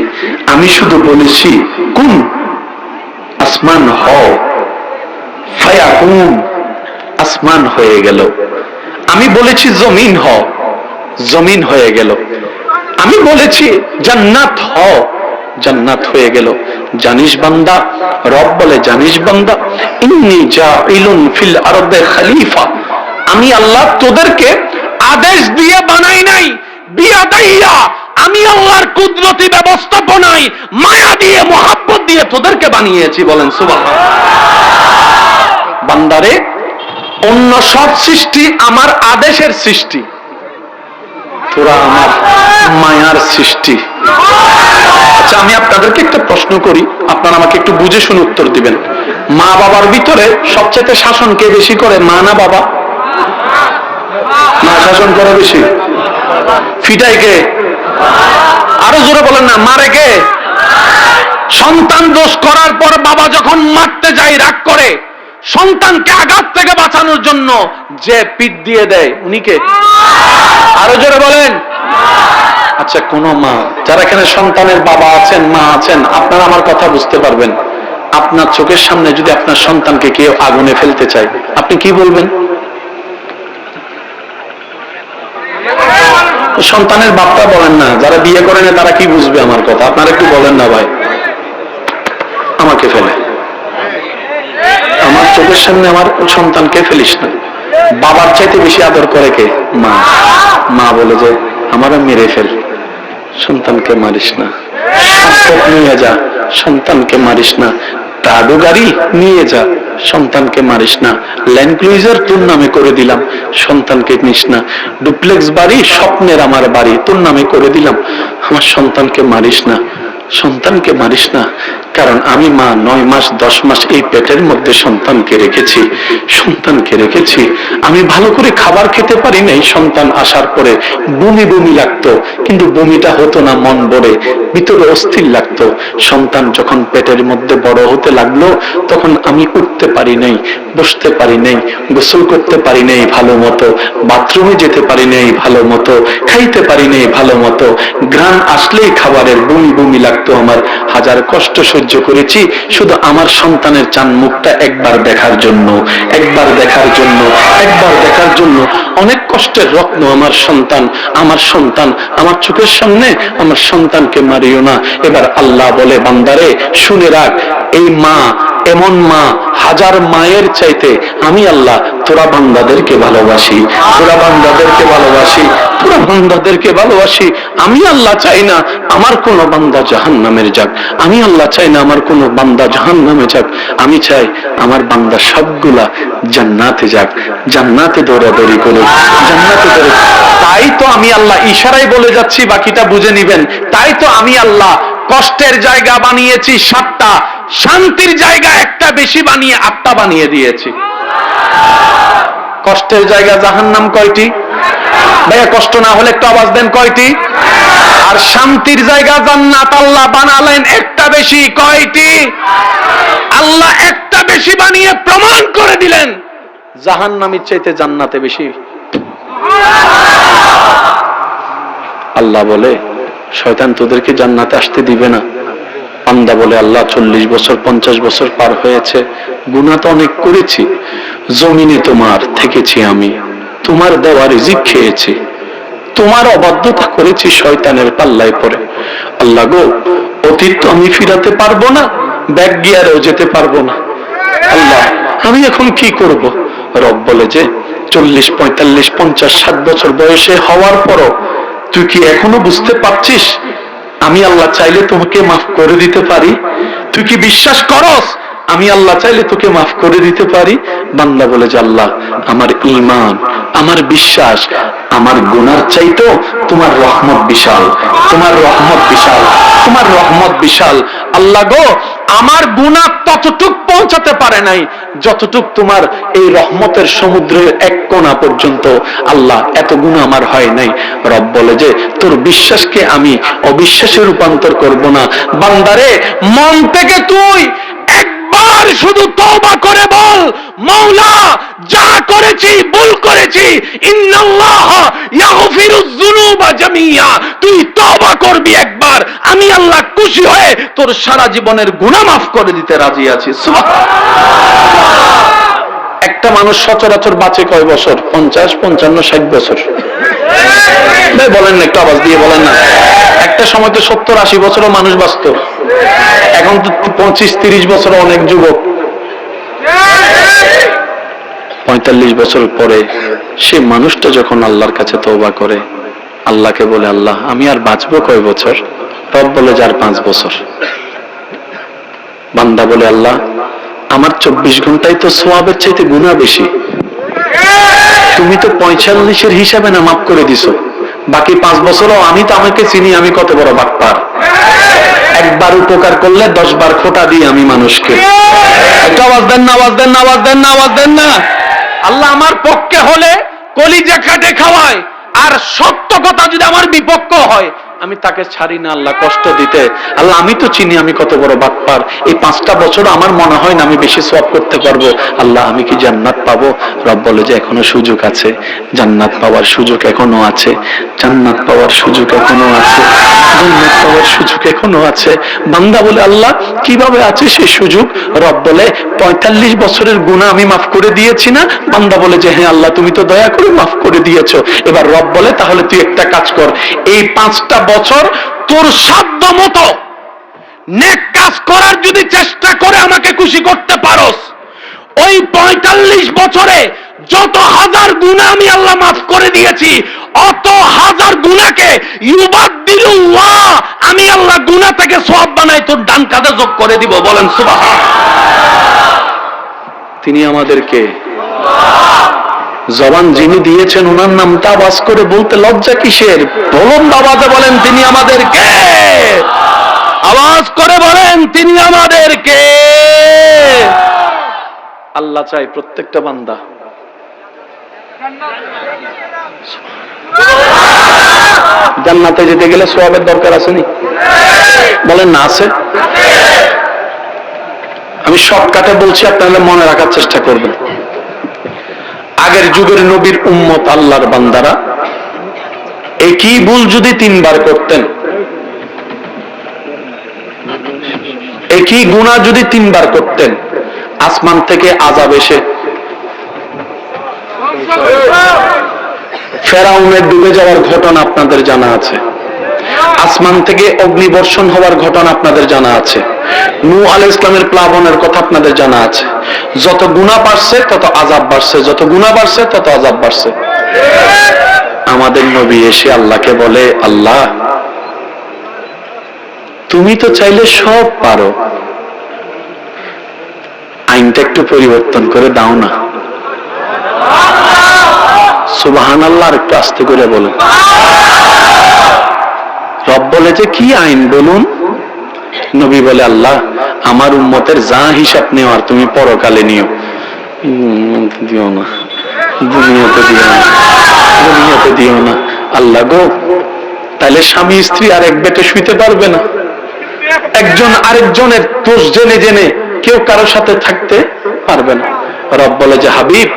Speaker 1: আমি শুধু বলেছি কুন, আসমান হও, ফায়াকুন, আসমান হয়ে গেল। আমি বলেছি জমিন হও, জমিন হয়ে গেল। আমি বলেছি জান্নাত হও, জান্নাত হয়ে গেল। জানিস বান্দা, রব বলে, জানিস বান্দা, ইন্নী জাইলুন ফিল আরদে খলিফা, আমি আল্লাহ তোদেরকে আদেশ দিয়ে বানাই নাই, বিয়াদাইয়া, আমি আল্লাহর কুদরতি ব্যবস্থাপনায় মায়া দিয়ে, মোহাব্বত দিয়ে তোদেরকে বানিয়েছি। বলেন সুবহানাল্লাহ। বান্দারে, অন্য সব সৃষ্টি আমার আদেশের সৃষ্টি, তোরা আমার মায়ার সৃষ্টি। আচ্ছা, আমি আপনাদেরকে একটা প্রশ্ন করি, আপনারা আমাকে একটু বুঝে শুনে উত্তর দিবেন। মা বাবার ভিতরে সবচেয়ে শাসন কে বেশি করে, মা না বাবা? মা শাসন করে বেশি। ফিটাই কে? আরো জোরে বলেন না, মারে কে? সন্তান দোষ করার পর বাবা যখন মারতে যায়, রাগ করে, সন্তানকে আঘাত থেকে বাঁচানোর জন্য যে পিঠ দিয়ে দেয়, উনি কে? আরো জোরে বলেন। আচ্ছা, কোন মা, যারা এখানে সন্তানের বাবা আছেন, মা আছেন, আপনারা আমার কথা বুঝতে পারবেন। আপনার চোখের সামনে যদি আপনার সন্তানকে কেউ আগুনে ফেলতে চায়, আপনি কি বলবেন? সন্তানের বাপটা বলেন না, যারা বিয়ে করেন তারা কি বুঝবে আমার কথা? আপনারা একটু বলেন না ভাই, আমাকে ফেলে, আমার চোখের সামনে আমার সন্তানকে ফেলিস না। বাবার চাইতে বেশি আদর করে কে? মা। মা বলে যে আমারও মেরে ফেল, সন্তানকে মারিস না। সম্পদ নিয়ে যা, সন্তানকে মারিস না। প্রাডো গাড়ি নিয়ে যা, সন্তানকে মারিস না। ল্যান্ড ক্রুইজার তোর নামে করে দিলাম, সন্তানকে নিস না। ডুপ্লেক্স বাড়ি, স্বপ্নের আমার বাড়ি, তোর নামে করে দিলাম, আমার সন্তানকে মারিস না, সন্তানকে মারিস না। কারণ আমি মা 9 মাস 10 মাস এই পেটের মধ্যে সন্তানকে রেখেছি, সন্তানকে রেখেছি। আমি ভালো করে খাবার খেতে পারি নাই, সন্তান আসার পরে বমি বমি লাগতো, কিন্তু বমিটা হতো না, মন ভরে ভিতরে অস্থির লাগতো। সন্তান যখন পেটের মধ্যে বড় হতে লাগলো, তখন আমি উঠতে পারি নাই, বসতে পারি নাই, গোসল করতে পারি নাই ভালো মতো, বাথরুমে যেতে পারি নাই ভালো মতো, খাইতে পারি নাই ভালো মতো। ঘ্রাণ আসলেই খাবারের বমি বমি লাগতো আমার। হাজার কষ্ট সহ্য করেছি শুধু আমার সন্তানের চান মুখটা একবার দেখার জন্য, একবার দেখার জন্য, একবার দেখার জন্য। অনেক কষ্টের রত্ন আমার সন্তান, আমার সন্তান আমার চোখের সামনে, আমার সন্তানকে মারিও না। এবার আল্লাহ বলে, বান্দারে শুনে রাখ, এই মা এমন মা, হাজার মায়ের চাইতে আমি আল্লাহ তোরা বান্দাদেরকে ভালোবাসি, তোরা বান্দাদেরকে ভালোবাসি, তোরা বান্দাদেরকে ভালোবাসি। আমি আল্লাহ চাই না আমার কোন বান্দা জাহান্নামের যাক, আমি আল্লাহ চাই না আমার কোন বান্দা জাহান্নামে যাক। আমি চাই আমার বান্দা সবগুলা জান্নাতে যাক, জান্নাতে দৌড়াদৌড়ি করুক, জান্নাতে দৌড়ে। তাই তো আমি আল্লাহ ইশারায় বলে যাচ্ছি, বাকিটা বুঝে নিবেন। তাই তো আমি আল্লাহ কষ্টের জায়গা বানিয়েছি 7টা, শান্তির জায়গা একটা বেশি বানিয়ে 8টা বানিয়ে দিয়েছি। কষ্টের জায়গা জাহান্নাম কয়টি? ভাইয়া কষ্ট না হলে একটু আওয়াজ দেন, কয়টি? আর শান্তির জায়গা জান্নাত আল্লাহ বানালেন একটা বেশি, কয়টি? আল্লাহ একটা বেশি বানিয়ে প্রমাণ করে দিলেন জাহান্নামের চাইতে জান্নাতে বেশি। আল্লাহ বলে, শয়তান তোদেরকে জান্নাতে আসতে দিবে না। বান্দা বলে, আল্লাহ 40 বছর 50 বছর পার হয়েছে, গুনাহ তো অনেক করেছি, জমিনে তোমার থেকেছি, আমি তোমার দেওয়া রিজিক খেয়েছি, তোমার অবাধ্যতা করেছি, শয়তানের পাল্লায় পড়ে। আল্লাহ গো, অতীত তো আমি ফিরাতে পারবো না, ব্যাক গিয়ারেও যেতে পারবো না। আল্লাহ আমি এখন কি করব? রব বলে যে 40 45 50 60 বছর বয়সে হওয়ার পরও তুই কি এখনো বুঝতে পারছিস আমি আল্লাহ চাইলে তোমাকে মাফ করে দিতে পারি? তুই কি বিশ্বাস করস আমি আল্লাহ চাইলে তোকে মাফ করে দিতে পারি? বান্দা বলে যে আল্লাহ, আমার ঈমান, আমার বিশ্বাস, আমার গুনার চাইতো তোমার রহমত বিশাল, তোমার রহমত বিশাল, তোমার রহমত বিশাল। আল্লাহ গো, আমার গুনাহ ততটুক পৌঁছাতে পারে নাই যতটুক তোমার এই রহমতের সমুদ্রের এক কোণা পর্যন্ত। আল্লাহ এত গুনাহ আমার হয় নাই। রব বলে যে তোর বিশ্বাসকে আমি অবিশ্বাসে রূপান্তর করব না। বান্দারে, মন থেকে তুই একবার শুধু তওবা করে বল, মাওলা যা করেছি ভুল করেছি, ইন্নাল্লাহ ইয়াগফিরুয যুনুবা জামিয়া। তুই তওবা করবি একবার, আমি আল্লাহ খুশি হয়ে তোর সারা জীবনের গুনাহ মাফ করে দিতে রাজি আছি। সুবহানাল্লাহ। একটা মানুষ সচরাচর বাঁচে কয় বছর? 50 55 60 বছর। বলেন না, একটু আওয়াজ দিয়ে বলেন না। একটা সময় তো 70 80 বছরও মানুষ বাঁচত, এখন তো 25 30 বছর অনেক যুবক। 45 বছর পরে সে মানুষটা যখন আল্লাহর কাছে তওবা করে, আল্লাহকে বলে, আল্লাহ আমি আর বাঁচবো কয় বছর? রব বলে যে আর 5 বছর। বান্দা বলে, আল্লাহ আমার 24 ঘন্টায় তো সওয়াবের চাইতে গুনাহ বেশি, তুমি তো 45-এর হিসাবে না মাফ করে দিছো, বাকি 5 বছরও আমি তো আমাকে চিনি, আমি কত বড় বাটপার। একবার উপকার করলে 10 বার খোঁটা দিই আমি মানুষকে। একটা আওয়াজ দেন না, আওয়াজ দেন না, আওয়াজ দেন না, আওয়াজ দেন না। আল্লাহ আমার পক্ষে হলে কলিজা কাটে খাওয়ায়, আর সত্য কথা যদি আমার বিপক্ষ হয় আমি তাকে ছাড়ি না আল্লাহ কষ্ট দিতে। আল্লাহ আমি তো চিনি আমি কত বড় বাটপার, এই 5টা বছর আমার মনে হয় না আমি বেশি সওয়াব করতে পারবো, আল্লাহ আমি কি জান্নাত পাবো? রব বলে যে এখনো সুযোগ আছে, জান্নাত পাওয়ার সুযোগ এখনো আছে, জান্নাত পাওয়ার সুযোগ এখনো আছে, জান্নাত পাওয়ার সুযোগ এখনো আছে। বান্দা বলে আল্লাহ কিভাবে আছে সেই সুযোগ? রব বলে 45 বছরের গুনাহ আমি মাফ করে দিয়েছি না? বান্দা বলে যে হ্যাঁ আল্লাহ তুমি তো দয়া করে মাফ করে দিয়েছো। এবার রব বলে তাহলে তুই একটা কাজ কর, এই 5টা বছর তোর সাধ্য মতো নেক কাজ করার যদি চেষ্টা করে আমাকে খুশি করতে পারোস, ওই 45 বছরে যত হাজার গুনাহ আমি আল্লাহ মাফ করে দিয়েছি, অত হাজার গুনাহকে ইউবাদদিলুল্লাহ, আমি আল্লাহ গুনাহ থেকে সওয়াব বানাই তোর ডান কাঁধে যোগ করে দিব। বলেন সুবহানাল্লাহ। তিনি আমাদেরকে জবান যিনি দিয়েছেন ওনার নামটা আওয়াজ করে বলতে লজ্জা কিসের? বলুন আওয়াজে বলেন তিনি আমাদেরকে, আওয়াজ করে বলেন তিনি আমাদেরকে। আল্লাহ চাই প্রত্যেকটা বান্দা জান্নাতে যেতে গেলে সওয়াবের দরকার আছে নি? বলেন না আছে? আমি শর্টকাটে বলছি, আপনারা মনে রাখার চেষ্টা করবেন। আগের যুগের নবীর উম্মত আল্লাহর বান্দারা একই ভুল যদি 3বার করতেন, একই গুনাহ যদি 3বার করতেন, আসমান থেকে আযাব এসে ফেরাউনের ডুবে যাওয়ার ঘটনা আপনাদের জানা আছে, আসমান থেকে অগ্নিবর্ষণ হওয়ার ঘটনা আপনাদের জানা আছে, নূহ আলাইহিস সালামের প্লাবনের কথা আপনাদের জানা আছে। যত গুনাহ বাড়ছে তত আযাব বাড়ছে, যত গুনাহ বাড়ছে তত আযাব বাড়ছে। আমাদের নবী এসে আল্লাহকে বলে, আল্লাহ তুমি তো চাইলে সব পারো, আইনটা একটু পরিবর্তন করে দাও না। সুবহানাল্লাহ, আর একটু আস্তে করে বলুন। রব বলে যে কি আইন বলুন? নবী বলে আল্লাহ আমার উম্মতের যা হিসাব নেওয়ার তুমি পরকালে নিও, দিও না, দুনিয়াতে দিও না, দুনিয়াতে দিও না। আল্লাহ গো, তাহলে স্বামী স্ত্রী আর এক বেটে শুইতে পারবে না, একজন আরেকজনের দোষ জেনে জেনে কেউ কারোর সাথে থাকতে পারবে না। রব বলে যে হাবিব,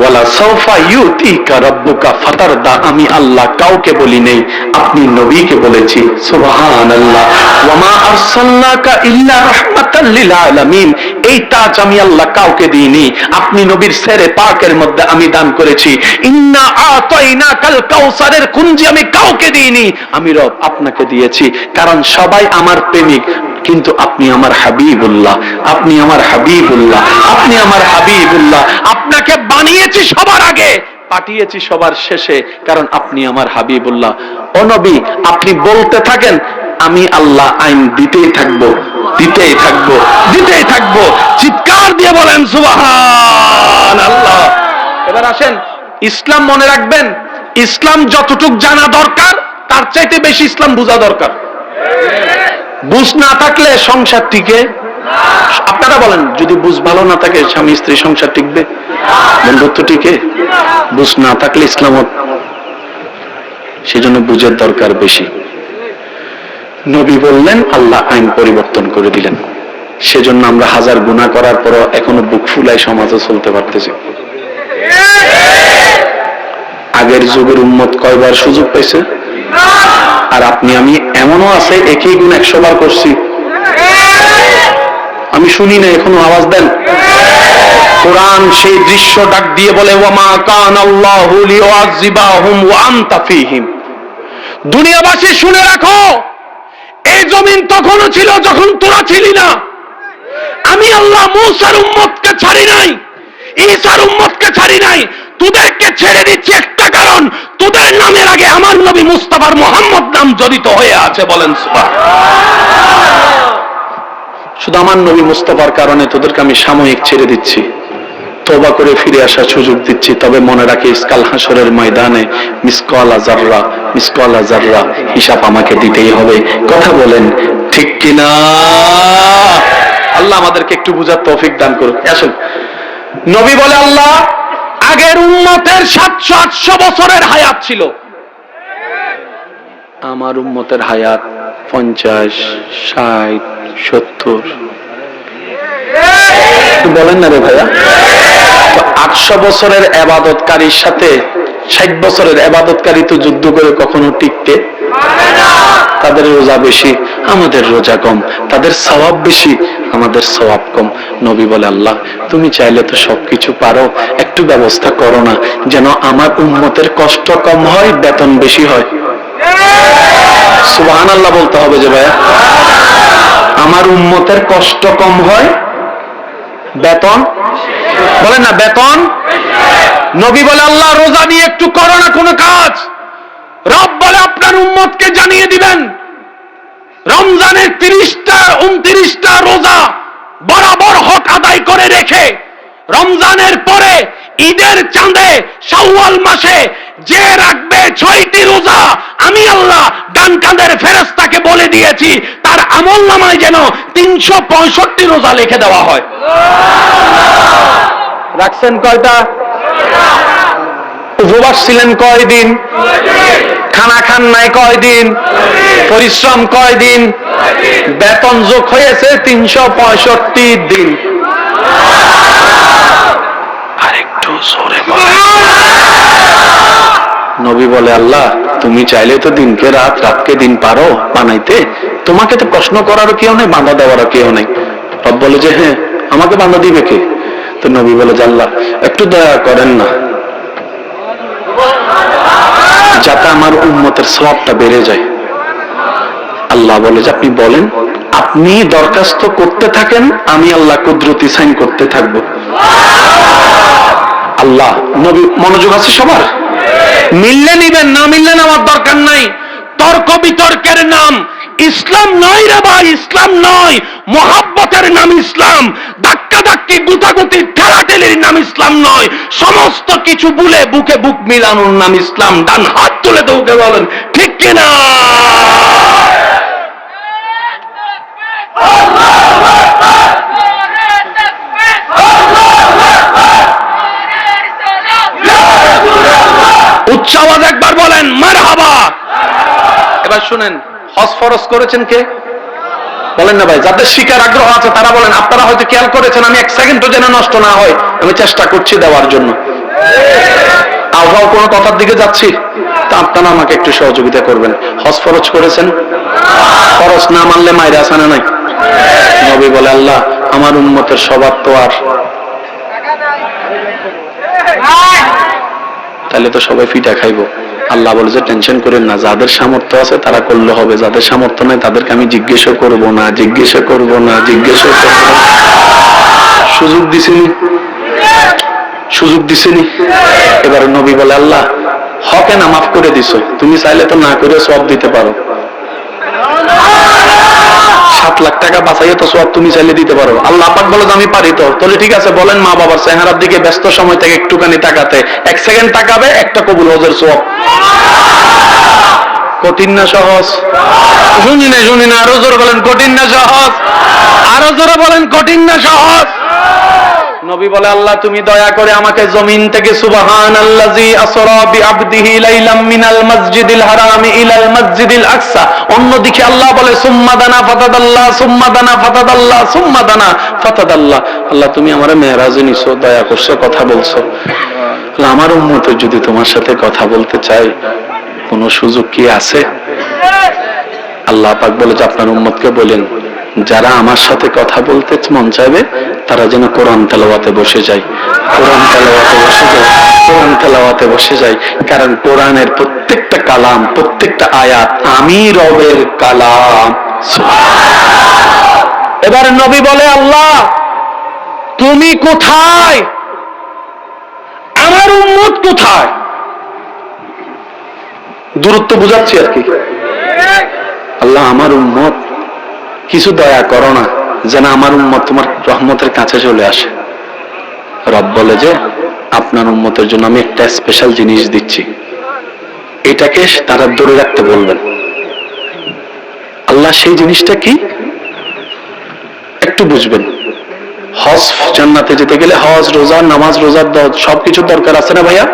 Speaker 1: ওয়ালা সাউফা ইউতিকা রাব্বুকা ফাতারদা, আমি আল্লাহ কাউকে বলি নেই, আপনি নবীকে বলেছি। সুবহানাল্লাহ। ওয়ামা আরসালনাকা ইল্লা রাহমাতাল লিল আলামিন, এই তাজ আমি আল্লাহ কাউকে দিইনি, আপনি নবীর সেরে পাকের মধ্যে আমি দান করেছি। ইন্না আতাইনাকাল কাউসারের কুঞ্জি আমি কাউকে দিইনি, আমি রব আপনাকে দিয়েছি, কারণ সবাই আমার প্রেমিক, কিন্তু আপনি আমার হাবিবুল্লাহ, আপনি আমার হাবিবুল্লাহ, আপনি আমার হাবিবুল্লাহ। আপনাকে বানিয়েছি সবার আগে, পাঠিয়েছি সবার শেষে, কারণ আপনি আমার হাবিবুল্লাহ। ও নবী, আপনি বলতে থাকেন, আমি আল্লাহ আইন দিতেই থাকবো, দিতেই থাকবো, দিতেই থাকবো। চিৎকার দিয়ে বলেন সুবহানাল্লাহ। এবার আসেন, ইসলাম মনে রাখবেন, ইসলাম যতটুক জানা দরকার তার চাইতে বেশি ইসলাম বোঝা দরকার। বুঝ না থাকলে সংসার টিকে? আপনারা বলেন, যদি বুঝ ভালো না থাকে স্বামী স্ত্রী সংসার টিকবে? বন্ধুত্ব টিকে? বুঝ না থাকলে ইসলাম, সেজন্য বুঝের দরকার বেশি। নবী বললেন, আল্লাহ আইন পরিবর্তন করে দিলেন। সেজন্য আমরা হাজার গুনাহ করার পরও এখনো বুক ফুলাই সমাজে চলতে পারতেছি। আগের যুগের উম্মত কয়বার সুযোগ পাইছে? আর আপনি আমি এমনও আছে একই গুণ 100 বার করছি, আমি শুনি না, এখনো আওয়াজ দেন। কোরআন সেই দৃশ্য ডাক দিয়ে বলে, ওয়ামা কানাল্লাহু লিউআযিবাহুম ওয়া আনতা ফীহিম। দুনিয়াবাসী শুনে রাখো, এই জমিন তখনও ছিল যখন তোরা ছিলি না। আমি আল্লাহ মূসার উম্মতকে ছাড়ি নাই, ঈসার উম্মতকে ছাড়ি নাই, তোদেরকে ছেড়ে দিচ্ছি একটা কারণ, তোদের নামের আগে আমার নবী মুস্তাফার মুহাম্মদ নাম জড়িত হয়ে আছে। বলেন সুবহানাল্লাহ। শুধু আমার নবী মুস্তাফার কারণে তোদেরকে আমি সাময়িক ছেড়ে দিচ্ছি, তওবা করে ফিরে আসার সুযোগ দিচ্ছি। তবে মনে রাখিস, কাল হাসরের ময়দানে মিসকালা যাররা, মিসকালা যাররা হিসাব আমাকে দিতেই হবে। কথা বলেন ঠিক কিনা? আল্লাহ আমাদেরকে একটু বুঝার তৌফিক দান করুন। আসুন, নবী বলে, আল্লাহ আগের উম্মতের 700-800 বছরের হায়াত ছিল, আমার উম্মতের হায়াত 50, 60, 70, বলেন না রে ভাইয়া। 800 বছরের ইবাদতকারীর সাথে 60 বছরের ইবাদতকারী তো যুদ্ধ করে কখনো টিকতে তাদের রোজা বেশি, আমাদের রোজা কম, তাদের সওয়াব বেশি, আমাদের সওয়াব কম। নবী বলে, আল্লাহ তুমি চাইলে তো সবকিছু পারো, একটু ব্যবস্থা করো না যেন আমার উম্মতের কষ্ট কম হয়, বেতন বেশি হয়। সুবহানাল্লাহ বলতে হবে যে ভাইয়া, আমার উম্মতের কষ্ট কম হয়, বেতন, বলেন না বেতন। নবী বলে, আল্লাহ রোজা নিয়ে একটু করো না কোনো কাজ। রব বলে, আপনার উম্মতকে জানিয়ে দিবেন রমজানের 30টা 29টা রোজা বরাবর হক আদায় করে রেখে রমজানের পরে ঈদের চাঁদে শাওয়াল মাসে যে রাখবে 6টি রোজা, আমি আল্লাহ ডান কাঁধের ফেরেশতাকে বলে দিয়েছি তার আমলনামায় যেন 365 রোজা লিখে দেওয়া হয়। রাখছেন কয়টা? উপবাস ছিলেন কয়দিন? খানা খান নাই কয়দিন? পরিশ্রম কয়দিন? বেতন যোগ হয়েছে 365 দিন। আরেকটু জোরে বলেন। নবী বলে, আল্লাহ তুমি চাইলে তো দিনকে রাত, রাতকে দিন পারো বানাইতে, তোমাকে তো প্রশ্ন করারও কেউ নেই, বাঁধা দেওয়ারও কেউ নেই। রব বলে যে হ্যাঁ, আমাকে বাঁধা দিবে কে? তো নবী বলে যে আল্লাহ একটু দয়া করেন না, যাতে আমার উম্মতের সওয়াবটা বেড়ে যায়। আল্লাহ বলে যে আপনি বলেন, আপনি দরখাস্ত করতে থাকেন, আমি আল্লাহ কুদরতি সাইন করতে থাকবো। আল্লাহ নবী, মনোযোগ আছে সবার? মিললে নিবেন, না মিললে আমার দরকার নাই। তর্ক বিতর্কের নাম ইসলাম নয় রে ভাই, ইসলাম নয়। মোহাব্বতের নাম ইসলাম, ধাক্কা ধাক্কি গুতাগুতি ঠেলাঠেলির নাম ইসলাম নয়। সমস্ত কিছু ভুলে বুকে বুক মিলানোর নাম ইসলাম। ডান হাত তুলে দৌকে বলেন ঠিক কিনা? উচ্চ আওয়াজ একবার বলেন মারহাবা। এবার শুনেন, হজ ফরজ করেছেন কে? বলেন না ভাই। যাদের শিকার আগ্রহ আছে তারা বলেন। আপনারা হয়তো খেয়াল করেছেন, আমি 1 সেকেন্ডও যেন নষ্ট না হয় আমি চেষ্টা করছি দেওয়ার জন্য। আবহাওয়া কোনো কথার দিকে যাচ্ছি, তা আপনারা আমাকে একটু সহযোগিতা করবেন। হজ ফরজ করেছেন? ফরজ না মানলে মাইরা আছে না নাই? নবী বলে, আল্লাহ আমার উম্মতের সবার তো আর, তাহলে তো সবাই ফিটা খাইবো। আল্লাহ বলে যে টেনশন করেন না, যাদের সামর্থ্য আছে তারা করলে হবে, যাদের সামর্থ্য নাই তাদেরকে আমি জিজ্ঞেসও করবো না, জিজ্ঞেসও করবো না, জিজ্ঞেসও করবো না। সুযোগ দিছিনি, সুযোগ দিছিনি। এবার নবী বলে, আল্লাহ হকে না মাফ করে দিছো, তুমি চাইলে তো না করে সওয়াব দিতে পারো। 7 লাখ টাকা বাঁচাইয়ে তো সওয়াব তুমি চাইলে দিতে পারো। আল্লাহ পাক বলে যে আমি পারি। তো তাহলে ঠিক আছে, বলেন মা বাবার চেহারার দিকে ব্যস্ত সময় থেকে একটুখানি তাকাতে, 1 সেকেন্ড তাকাবে, একটা কবুল হজের সওয়াব। কঠিন না সহজ? শুনি না, আরো জোরে বলেন কঠিন না সহজ? আরো জোরে বলেন কঠিন না সহজ? নবী বলে, আল্লাহ তুমি দয়া করে আমাকে জমিন থেকে সুবহানাল্লাযী আসরা বিআবদিহি লাইলাম মিনাল মাসজিদিল হারামি ইলাল মাসজিদিল আকসা। অন্যদিকে আল্লাহ বলে সুম্মা দানা ফাতাদাল্লাহ, সুম্মা দানা ফাতাদাল্লাহ, সুম্মা দানা ফাতাদাল্লাহ। আল্লাহ তুমি আমারে মেরাজে নিছো, দয়া করছো, কথা বলছো। আমার উম্মত যদি তোমার সাথে কথা বলতে চাই, কোনো সুযোগ কি আছে? আল্লাহ পাক বলে যে আপনার উম্মতকে বলেন, যারা আমার সাথে কথা বলতে মন চাইবে তারা যেন কোরআন তেলাওয়াতে বসে যায়, কোরআন তেলাওয়াতে বসে যায়, কোরআন তেলাওয়াতে বসে যায়। কারণ কোরআনের প্রত্যেকটা কালাম, প্রত্যেকটা আয়াত আমি রবের কালাম। এবার নবী বলে, আল্লাহ তুমি কোথায়, আমার উম্মত কোথায়? দূরত্ব বুঝাচ্ছি আর কি। আল্লাহ আমার উম্মত, কিছু দয়া করো না যেন আমার উম্মত তোমার রহমতের কাছে চলে আসে। রব বলে যে আপনার উম্মতের জন্য আমি একটা স্পেশাল জিনিস দিচ্ছি, এটাকে তারা ধরে রাখতে বলবেন। আল্লাহ সেই জিনিসটা কি একটু বুঝবেন। হজ জান্নাতে যেতে গেলে হজ, রোজা, নামাজ, রোজার সবকিছু দরকার আছে না ভাইয়া?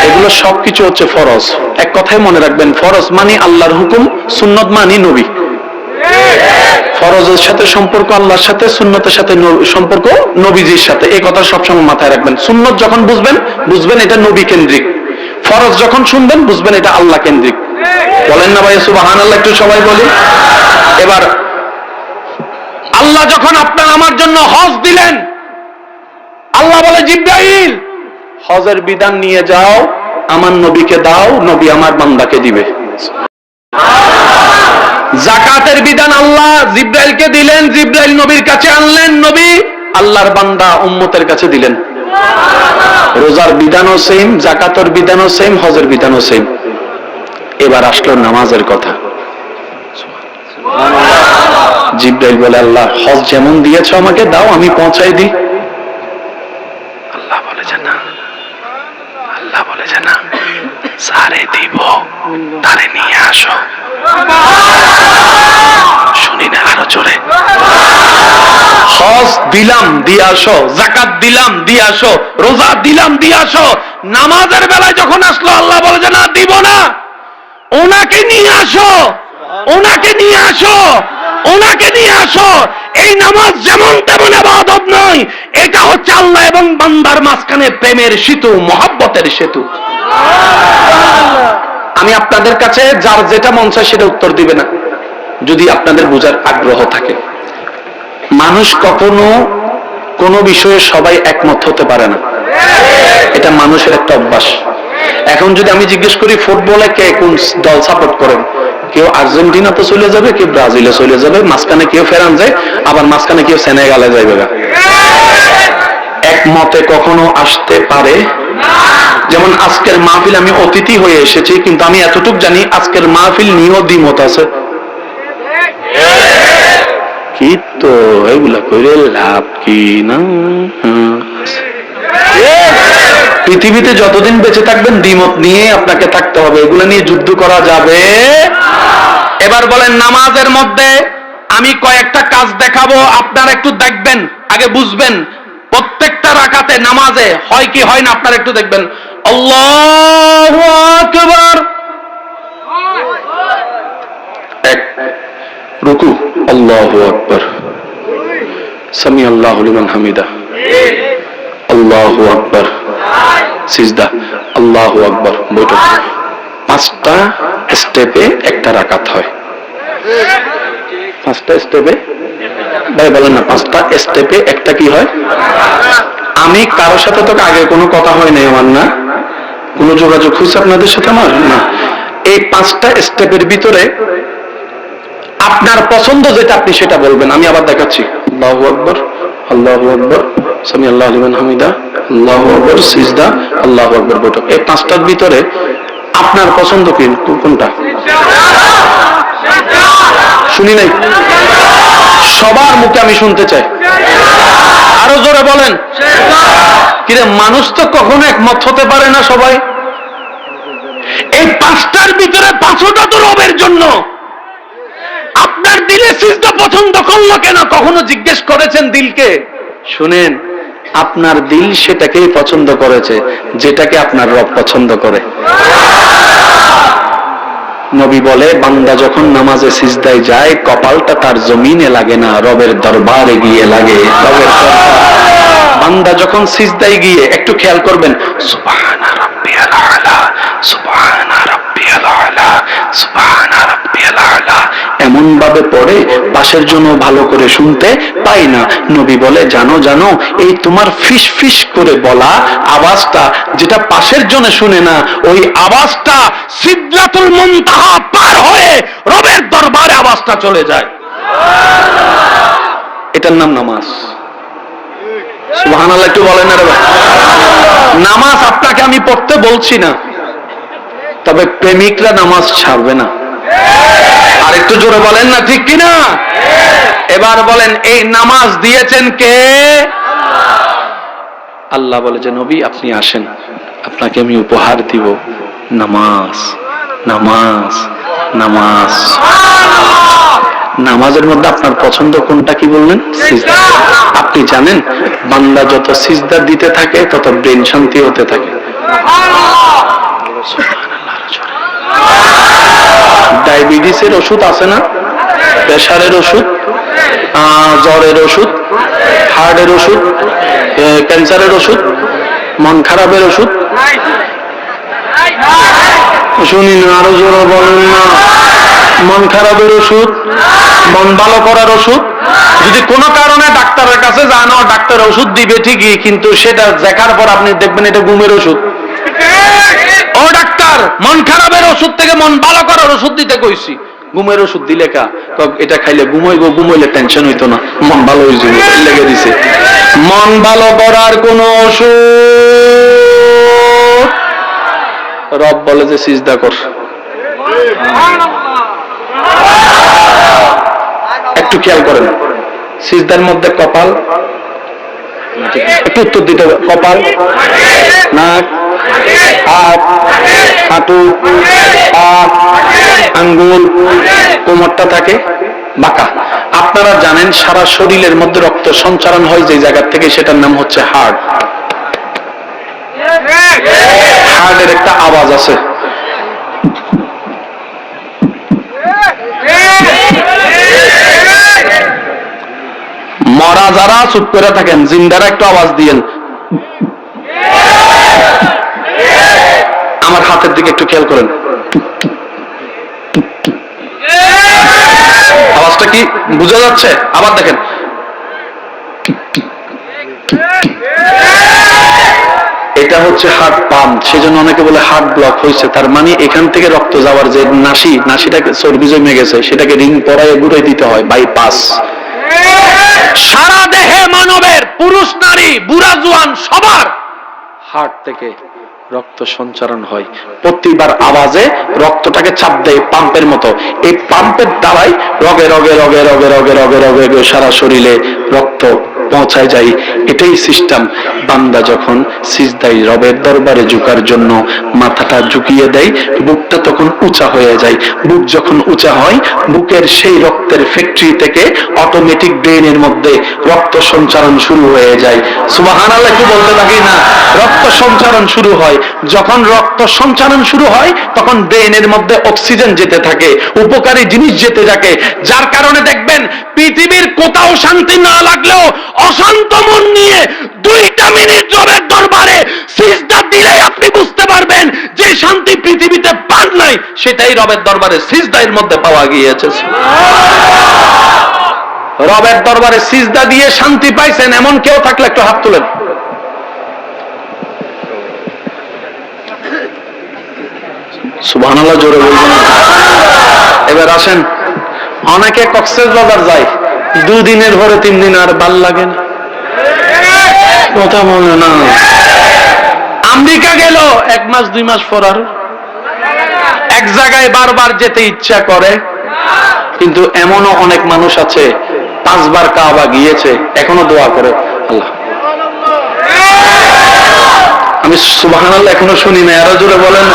Speaker 1: এগুলো সবকিছু হচ্ছে ফরজ। এক কথায় মনে রাখবেন, ফরজ মানে আল্লাহর হুকুম, সুন্নত মানে নবী। ফরজের সাথে সম্পর্ক আল্লাহর সাথে, সুন্নতের সাথে সম্পর্ক নবীজির সাথে। এই কথা সবসময় মাথায় রাখবেন। সুন্নত যখন বুঝবেন, বুঝবেন এটা নবী কেন্দ্রিক। ফরজ যখন শুনবেন, বুঝবেন এটা আল্লাহ কেন্দ্রিক। বলেন না ভাই সুবহানাল্লাহ? একটু সবাই বলি। এবার আল্লাহ যখন আপনার আমার জন্য হজ দিলেন, আল্লাহ বলে জিবরাইল হজের বিধান নিয়ে যাও, আমার নবীকে দাও, নবী আমার বান্দাকে দিবে। যাকাতের বিধান আল্লাহ জিবরাইলকে দিলেন, জিবরাইল নবীর কাছে আনলেন, নবী আল্লাহর বান্দা উম্মতের কাছে দিলেন। রোজার বিধানও সেম, যাকাতের বিধানও সেম, হজের বিধানও সেম। এবার আসলো নামাজের কথা। জিবরাইল বলে আল্লাহ হজ যেমন দিয়েছো আমাকে দাও, আমি পৌঁছাই দিই। আল্লাহ বলে যে না, আল্লাহ বলে যে না, সারে দিব, তারে নিয়ে আসো। শুনি না, আরো জোরে। হজ দিলাম দিয়ে আসো, যাকাত দিলাম দিয়ে আসো, রোজা দিলাম দিয়ে আসো। নামাজের বেলায় যখন আসলো আল্লাহ বলে যে না, দিব না, ওনাকে নিয়ে আসো, ওনাকে নিয়ে আসো, ওনাকে নিয়ে আসো। এই নামাজ যেমন তেমন ইবাদত নয়, এটা হচ্ছে আল্লাহ এবং বান্দার মাঝখানে প্রেমের সেতু, মহব্বতের সেতু। আমি আপনাদের কাছে যার যেটা মন চায় সেটা উত্তর দিবে না, যদি আপনাদের বোঝার আগ্রহ থাকে। মানুষ কখনো কোনো বিষয়ে সবাই একমত হতে পারে না, এটা মানুষের একটা অভ্যাস। এখন যদি আমি জিজ্ঞেস করি ফুটবলে কে কোন দল সাপোর্ট করেন, কেউ আর্জেন্টিনাতে চলে যাবে, কেউ ব্রাজিলে চলে যাবে, মাঝখানে কেউ ফেরান যায়, আবার মাঝখানে কেউ সেনেগালে যাবে। একমতে কখনো আসতে পারে। যেমন আজকের মাহফিল আমি অতিথি হয়ে এসেছি, কিন্তু আমি এতটুকু জানি আজকের মাহফিল নিয়েও দ্বিমত আছে। কি তো এগুলা করে লাভ কি না? পৃথিবীতে যতদিন বেঁচে থাকবেন দ্বিমত নিয়ে আপনাকে থাকতে হবে, এগুলো নিয়ে যুদ্ধ করা যাবে। এবার বলেন নামাজের মধ্যে আমি কয়েকটা কাজ দেখাবো, আপনারা একটু দেখবেন, আগে বুঝবেন। প্রত্যেকটা রাকাতে নামাজে হয় কি হয় না আপনারা একটু দেখবেন। আল্লাহু আকবার, এক রুকু, আল্লাহু আকবার, সামি আল্লাহু লিমান হামিদা, আল্লাহু আকবার, সিজদা, আল্লাহু আকবার, বৈঠক। 5টা স্টেপে একটা রাকাত হয়। 5টা স্টেপে, ভাই বলেন না, 5টা স্টেপে একটা কি হয়? আমি কারোর সাথে তো আগে কোনো কথা হয় নাই আমার, না কোনো যোগাযোগ হয়েছে আপনাদের সাথে আমার, না। এই 5টা স্টেপের ভিতরে আপনার পছন্দ যেটা আপনি সেটা বলবেন। আমি আবার দেখাচ্ছি। আল্লাহু আকবার, আল্লাহু আকবার, সামি আল্লাহু লিমান হামিদা, আল্লাহু আকবার, সিজদা, আল্লাহু আকবার, বৈঠক। এই 5টার ভিতরে আপনার পছন্দ কি, কোনটা? শুনি নাই, সবার মুখে আমি শুনতে চাই, আরো জোরে বলেন। কিরে, মানুষ তো কখনো একমত হতে পারে না সবাই। এই 5টার ভিতরে 5টা তো রবের জন্য। আপনার দিলে সিজদা পছন্দ করলো কেন? কখনো জিজ্ঞেস করেছেন দিলকে? শুনেন, আপনার দিল সেটাকেই পছন্দ করেছে যেটাকে আপনার রব পছন্দ করে। নবী বলে বান্দা যখন নামাজে সিজদায় যায়, কপালটা তার জমিনে লাগে না, রবের দরবারে গিয়ে লাগে। রবের বান্দা যখন সিজদায় গিয়ে, একটু খেয়াল করবেন, সুবহানা রাব্বিয়াল আলা, সুবহানা রাব্বিয়াল আলা, সুবহানা রাব্বিয়াল আলা, এমন ভাবে পড়ে পাশের জন্য ভালো করে শুনতে পাই না। নবী বলে জানো জানো, এই তোমার ফিস ফিস করে বলা আওয়াজটা, যেটা পাশের জন্য শুনে না, ওই আওয়াজটা সিদরাতুল মুনতাহা পার হয়ে রবের দরবারে আওয়াজটা চলে যায়। এটার নাম নামাজ। সুবহানাল্লাহ, একটু বলেন না রে ভাই। নামাজ আপনাকে আমি পড়তে বলছি না, তবে প্রেমিকরা নামাজ ছাড়বে না। আর একটু জোরে বলেন না, ঠিক কিনা? এবার বলেন, এই নামাজ দিয়েছেন কে? আল্লাহ বলে যে নবী আপনি আসেন, আপনাকে আমি উপহার দিব নামাজ। নামাজ, নামাজ। নামাজের মধ্যে আপনার পছন্দ কোনটা কি বললেন? সিজদা। আপনি আপনি জানেন বান্দা যত সিজদা দিতে থাকে তত ব্রেন শান্তি হতে থাকে। ডায়াবেটিসের ওষুধ আছে না, প্রেশারের ওষুধ, জ্বরের ওষুধ, হার্টের ওষুধ, ক্যান্সারের ওষুধ, মন খারাপের ওষুধ, শুনি না, আরো জোরে বলেন না। মন খারাপের ওষুধ, মন ভালো করার ওষুধ। যদি কোনো কারণে ডাক্তারের কাছে যান, ডাক্তার ওষুধ দিবে ঠিকই, কিন্তু সেটা দেখার পর আপনি দেখবেন এটা ঘুমের ওষুধ। ও ডাক্তার, মন খারাপের ওষুধ থেকে মন ভালো করার ওষুধ দিতে কইছি। ঘুমের ওষুধ দিলে কা এটা খাইলে ঘুমাইবো, ঘুমাইলে টেনশন হইতো না, মন ভালো হয়ে যাবে, লেগে দিছে। মন ভালো করার কোন ওষুধ, রব বলে যে সিজদা কর। একটু খেয়াল করেন, সিজদার মধ্যে কপাল, একটু উত্তর দিতে হবে, কপাল, নাক, হাত, হাঁটু, পা, আঙ্গুল, কোমরটা থাকে বাঁকা। আপনারা জানেন সারা শরীরের মধ্যে রক্ত সঞ্চারণ হয় যে জায়গা থেকে, সেটার নাম হচ্ছে হার্ট। হার্টের একটা আওয়াজ আছে, মরা যারা চুপ করে থাকেন, জিন্দারা একটু আওয়াজ দিয়েন। আমার হাতের দিকে একটু খেয়াল করেন, আওয়াজটা কি বোঝা যাচ্ছে? আবার দেখেন, এটা হচ্ছে হার্ট পাম্প। সেজন্য অনেকে বলে হার্ট ব্লক হয়েছে, তার মানে এখান থেকে রক্ত যাওয়ার যে নাসিটাকে চর্বি জমে গেছে, সেটাকে রিং পরায় ঘুরে দিতে হয়, বাইপাস। সারা দেহে মানবের, পুরুষ নারী বুড়া জোয়ান সবার হার্ট থেকে রক্ত সঞ্চারণ হয়। প্রতিবার আওয়াজে রক্তটাকে চাপ দেয় পাম্পের মতো। এই পাম্পের দ্বারাই রগে রগে রগে রগে রগে রগে রগে সারা শরীরে রক্ত পৌঁছায় যায়। এটাই সিস্টেম। বান্দা যখন সিজদায় রবের দরবারে ঝুঁকার জন্য মাথাটা ঝুঁকিয়ে দেয়, বুকটা তখন উঁচা হয়ে যায়। বুক যখন উঁচা হয়, বুকের সেই রক্তের ফ্যাক্টরি থেকে অটোমেটিক ব্রেনের মধ্যে রক্ত সঞ্চারণ শুরু হয়ে যায়। সুবহানাল্লাহ কি বলতে থাকি না, রক্ত সঞ্চারণ শুরু হয়। যখন রক্ত সঞ্চালন শুরু হয়, তখন ব্রেনের মধ্যে অক্সিজেন যেতে থাকে, উপকারী জিনিস যেতে থাকে। যার কারণে দেখবেন পৃথিবীর কোথাও শান্তি না লাগলেও অশান্ত মন নিয়ে 2টা মিনিট রবের দরবারে সিজদা দিলে আপনি বুঝতে পারবেন যে শান্তি পৃথিবীতে পান নাই, সেটাই রবের দরবারে সিজদার মধ্যে পাওয়া গিয়েছে। রবের দরবারে সিজদা দিয়ে শান্তি পাইছেন এমন কেউ থাকলে একটু হাত তুলেন। সুবহানাল্লাহ জোরে বলবেন। এবার আসেন, অনেকে কক্সবাজার যায় 2 দিনের পরে 3 দিন আর ভাল লাগে না, কথা বলে না। আমেরিকা গেল 1 মাস 2 মাস পর আর এক জায়গায় বারবার যেতে ইচ্ছা করে। কিন্তু এমনও অনেক মানুষ আছে 5 বার কাবা গিয়েছে, এখনো দোয়া করে আল্লাহ। আমি সুবহানাল্লাহ এখনো শুনি না, আরো জোরে বলেন।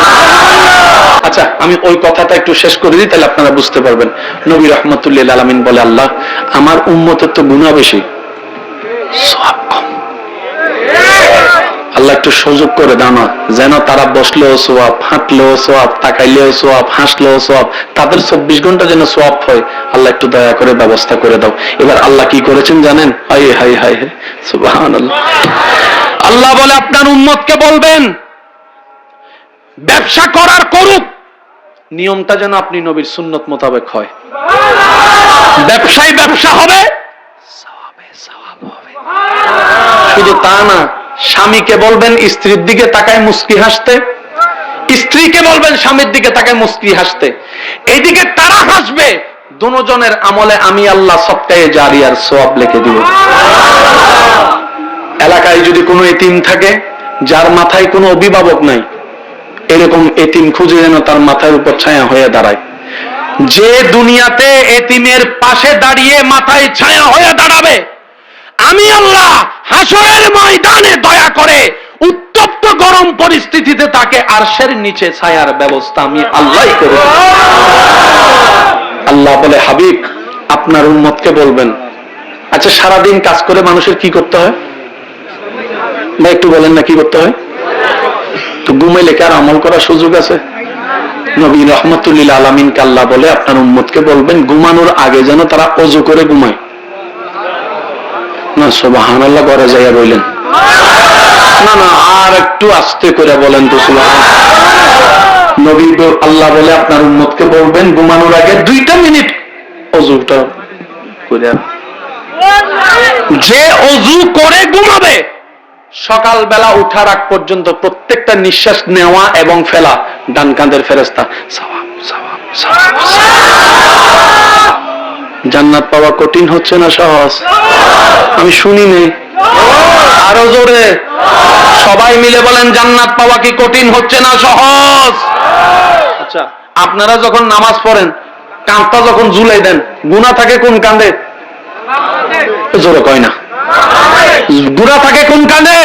Speaker 1: আচ্ছা, আমি ওই কথাটা একটু শেষ করে দিই, তাহলে আপনারা বুঝতে পারবেন। নবী রাহমাতুল্লিল আলামিন বলে, আল্লাহ আমার উম্মতের তো গুনাহ বেশি, সওয়াব কম। আল্লাহ একটু সুযোগ করে দাও না, যেন তারা বসলেও সওয়াব, হাঁটলেও সওয়াব, তাকাইলেও সওয়াব, হাসলেও সওয়াব, তাদের 24 ঘন্টা যেন সওয়াব হয়। আল্লাহ একটু দয়া করে ব্যবস্থা করে দাও। এবার আল্লাহ কি করেছেন জানেন? হায় হায় হায়, সুবহানাল্লাহ। আল্লাহ বলে আপনার উম্মতকে বলবেন ব্যবসা করার করুক, নিয়মটা যেন আপনি নবীর সুন্নত মোতাবেক হয়। ব্যবসায় ব্যবসা হবে, সওয়াবে সওয়াব হবে। শুধু তা না, স্বামীকে বলবেন স্ত্রীর দিকে তাকায় মুস্কি হাসতে, স্ত্রীকে বলবেন স্বামীর দিকে তাকায় মুস্কি হাসতে। এইদিকে তারা হাসবে, দুজনের আমলে আমি আল্লাহ সবটাই জারিয়ার সওয়াব লিখে দিব। এলাকায় যদি কোনো এতিম থাকে, যার মাথায় কোনো অভিভাবক নাই, এরকম এতিম খুঁজে যেন তার মাথার উপর ছায়া হয়ে দাঁড়ায়। যে দুনিয়াতে এতিমের পাশে দাঁড়িয়ে মাথায় ছায়া হয়ে দাঁড়াবে, আমি আল্লাহ হাসরের ময়দানে দয়া করে উত্তপ্ত গরম পরিস্থিতিতে তাকে আরশের নিচে ছায়ার ব্যবস্থা আমি আল্লাহই করে দেব। আল্লাহ বলে, হাবিব আপনার উম্মতকে বলবেন আচ্ছা, সারাদিন কাজ করে মানুষের কি করতে হয় বা একটু বলেন না, কি করতে হয়? তো ঘুমাইলে কি আর আমল করার সুযোগ আছে? নবী রহমতুল্লিল আলামিন আল্লাহ বলে আপনার উম্মতকে বলবেন ঘুমানোর আগে যেন তারা ওযু করে ঘুমায়। না সুবহানাল্লাহ ঘরে যাইয়া বললেন না না, আর একটু আস্তে করে বলেন তো সুবহানাল্লাহ। নবী আল্লাহ বলে আপনার উম্মতকে বলবেন ঘুমানোর আগে 2টা মিনিট ওযুটা করে, যে ওযু করে ঘুমাবে সকালবেলা উঠার আগ পর্যন্ত প্রত্যেকটা নিঃশ্বাস নেওয়া এবং ফেলা ডান কাঁধের ফেরেশতা সওয়াব সওয়াব সওয়াব। জান্নাত পাওয়া কঠিন হচ্ছে না সহজ? আমি শুনি নেই, আরো জোরে সবাই মিলে বলেন জান্নাত পাওয়া কি কঠিন হচ্ছে না সহজ? আচ্ছা, আপনারা যখন নামাজ পড়েন কাঁধটা যখন ঝুলাই দেন গুনাহ থাকে কোন কাঁধে? জোরে কয় না, গুনাহ থাকে কোন কাঁধে?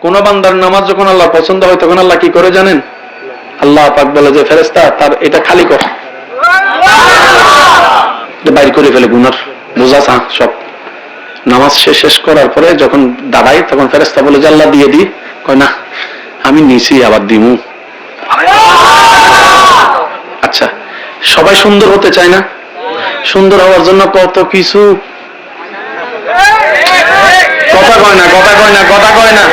Speaker 1: কোন বান্দার নামাজ যখন আল্লাহ পছন্দ হয় তখন আল্লাহ কি করে জানেন? আল্লাহ পাক বলে যে ফেরেশতা তার এটা খালি কর, বাইর করে ফেলে গুনার বোঝা সব। নামাজ শেষ করার পরে যখন দাঁড়াই তখন ফেরেশতা বলে যে আল্লাহ দিয়ে দি, কয় না আমি নিছি আবার দিমু। আচ্ছা, সবাই সুন্দর হতে চায় না? সুন্দর হওয়ার জন্য কত কিছু, কথা কয় না, কথা কয় না, কথা কয় না।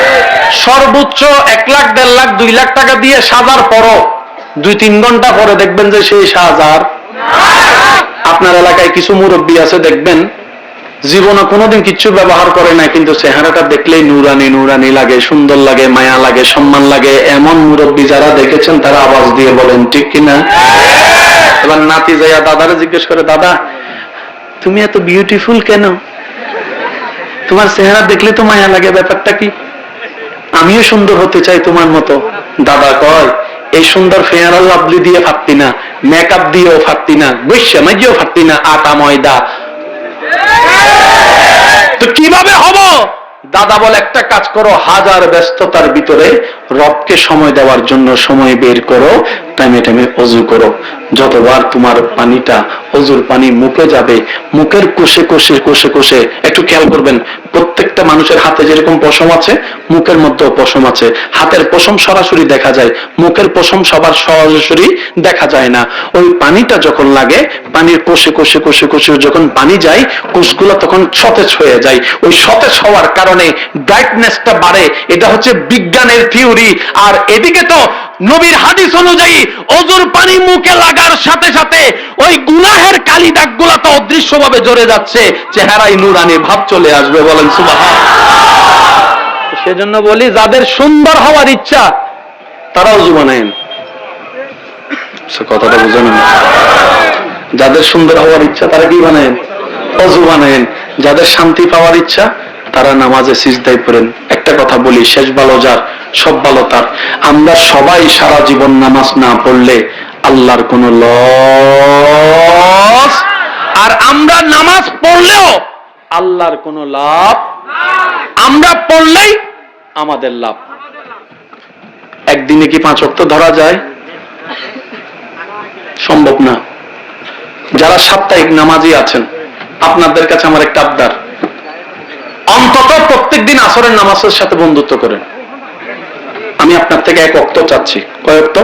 Speaker 1: সর্বোচ্চ 1 লাখ 1.5 লাখ 2 লাখ টাকা দিয়ে সাজার পরও 2-3 ঘন্টা পরে দেখবেন যে সেই সাজার। আপনার এলাকায় কিছু মুরব্বী আছে দেখবেন জীবনে কোনোদিন কিচ্ছু ব্যবহার করে না, কিন্তু চেহারাটা দেখলেই নুরানি নুরানি লাগে, সুন্দর লাগে, মায়া লাগে, সম্মান লাগে। এমন মুরব্বী যারা দেখেছেন তারা আওয়াজ দিয়ে বলেন ঠিক কিনা? এবার নাতি যাইয়া দাদারে জিজ্ঞেস করে, দাদা তুমি এত বিউটিফুল কেন? তোমার চেহারা দেখলে তো মায়া লাগে, ব্যাপারটা কি? আমিও সুন্দর হতে চাই তোমার মতো। দাদা কয় এই সুন্দর ফেয়ার লাভলি দিয়ে ফাটতি না, মেকআপ দিয়েও ফাটতি না, বৈশ্যা মাইয়েও ফাটতি না, আটা ময়দা। তো কিভাবে হব? দাদা বলে একটা কাজ করো, হাজার ব্যস্ততার ভিতরে রবকে সময় দেওয়ার জন্য সময় বের করো, টাইমে টাইমে ওযু করো। যতবার তোমার পানিটা ওযুর পানি মুখে যাবে, মুখের কোষে কোষে কোষে কোষে একটু খেয়াল করবেন, প্রত্যেকটা মানুষের হাতে যেরকম পশম আছে মুখের মধ্যেও পশম আছে। হাতের পশম সরাসরি দেখা যায়, মুখের পশম সবার সরাসরি দেখা যায় না। ওই পানিটা যখন লাগে পানির কোষে কোষে কোষে কোষে যখন পানি যায় কোষগুলো তখন সতেজ হয়ে যায়। ওই সতেজ হওয়ার কারণে ব্রাইটনেসটা বাড়ে। এটা হচ্ছে বিজ্ঞানের থিওরি। আর এদিকে তো নবীর হাদিস অনুযায়ী ওযুর পানি মুখে লাগার সাথে সাথে ওই গুনাহের কালি দাগগুলো তো অদৃশ্যভাবে ঝরে যাচ্ছে, চেহারায় নূরানি ভাব চলে আসবে। বলেন সুবহানাল্লাহ। সেজন্য বলি যাদের সুন্দর হওয়ার ইচ্ছা তারা ওযু বানায়েন। কথাটা বুঝেন? যাদের সুন্দর হওয়ার ইচ্ছা তারা কি বানায়েন? ওযু বানায়েন। যাদের শান্তি পাওয়ার ইচ্ছা তারা নামাজে সিজদায় পড়েন। একটা কথা বলি, শেষ ভালো যার সব ভালো তার। আমরা সবাই সারা জীবন নামাজ না পড়লে আল্লাহর কোন লস, আর আমরা নামাজ পড়লেও আল্লাহর কোন লাভ। আমরা পড়লেই আমাদের লাভ। একদিনে কি 5 ওয়াক্ত ধরা যায়? সম্ভব না। যারা সাপ্তাহিক নামাজি আছেন আপনাদের কাছে আমার একটা আবদার, অন্তত প্রত্যেকদিন আসরের নামাজের সাথে বন্ধুত্ব করেন। আমি আপনার থেকে 1 ওয়াক্ত চাচ্ছি। কয় ওয়াক্ত?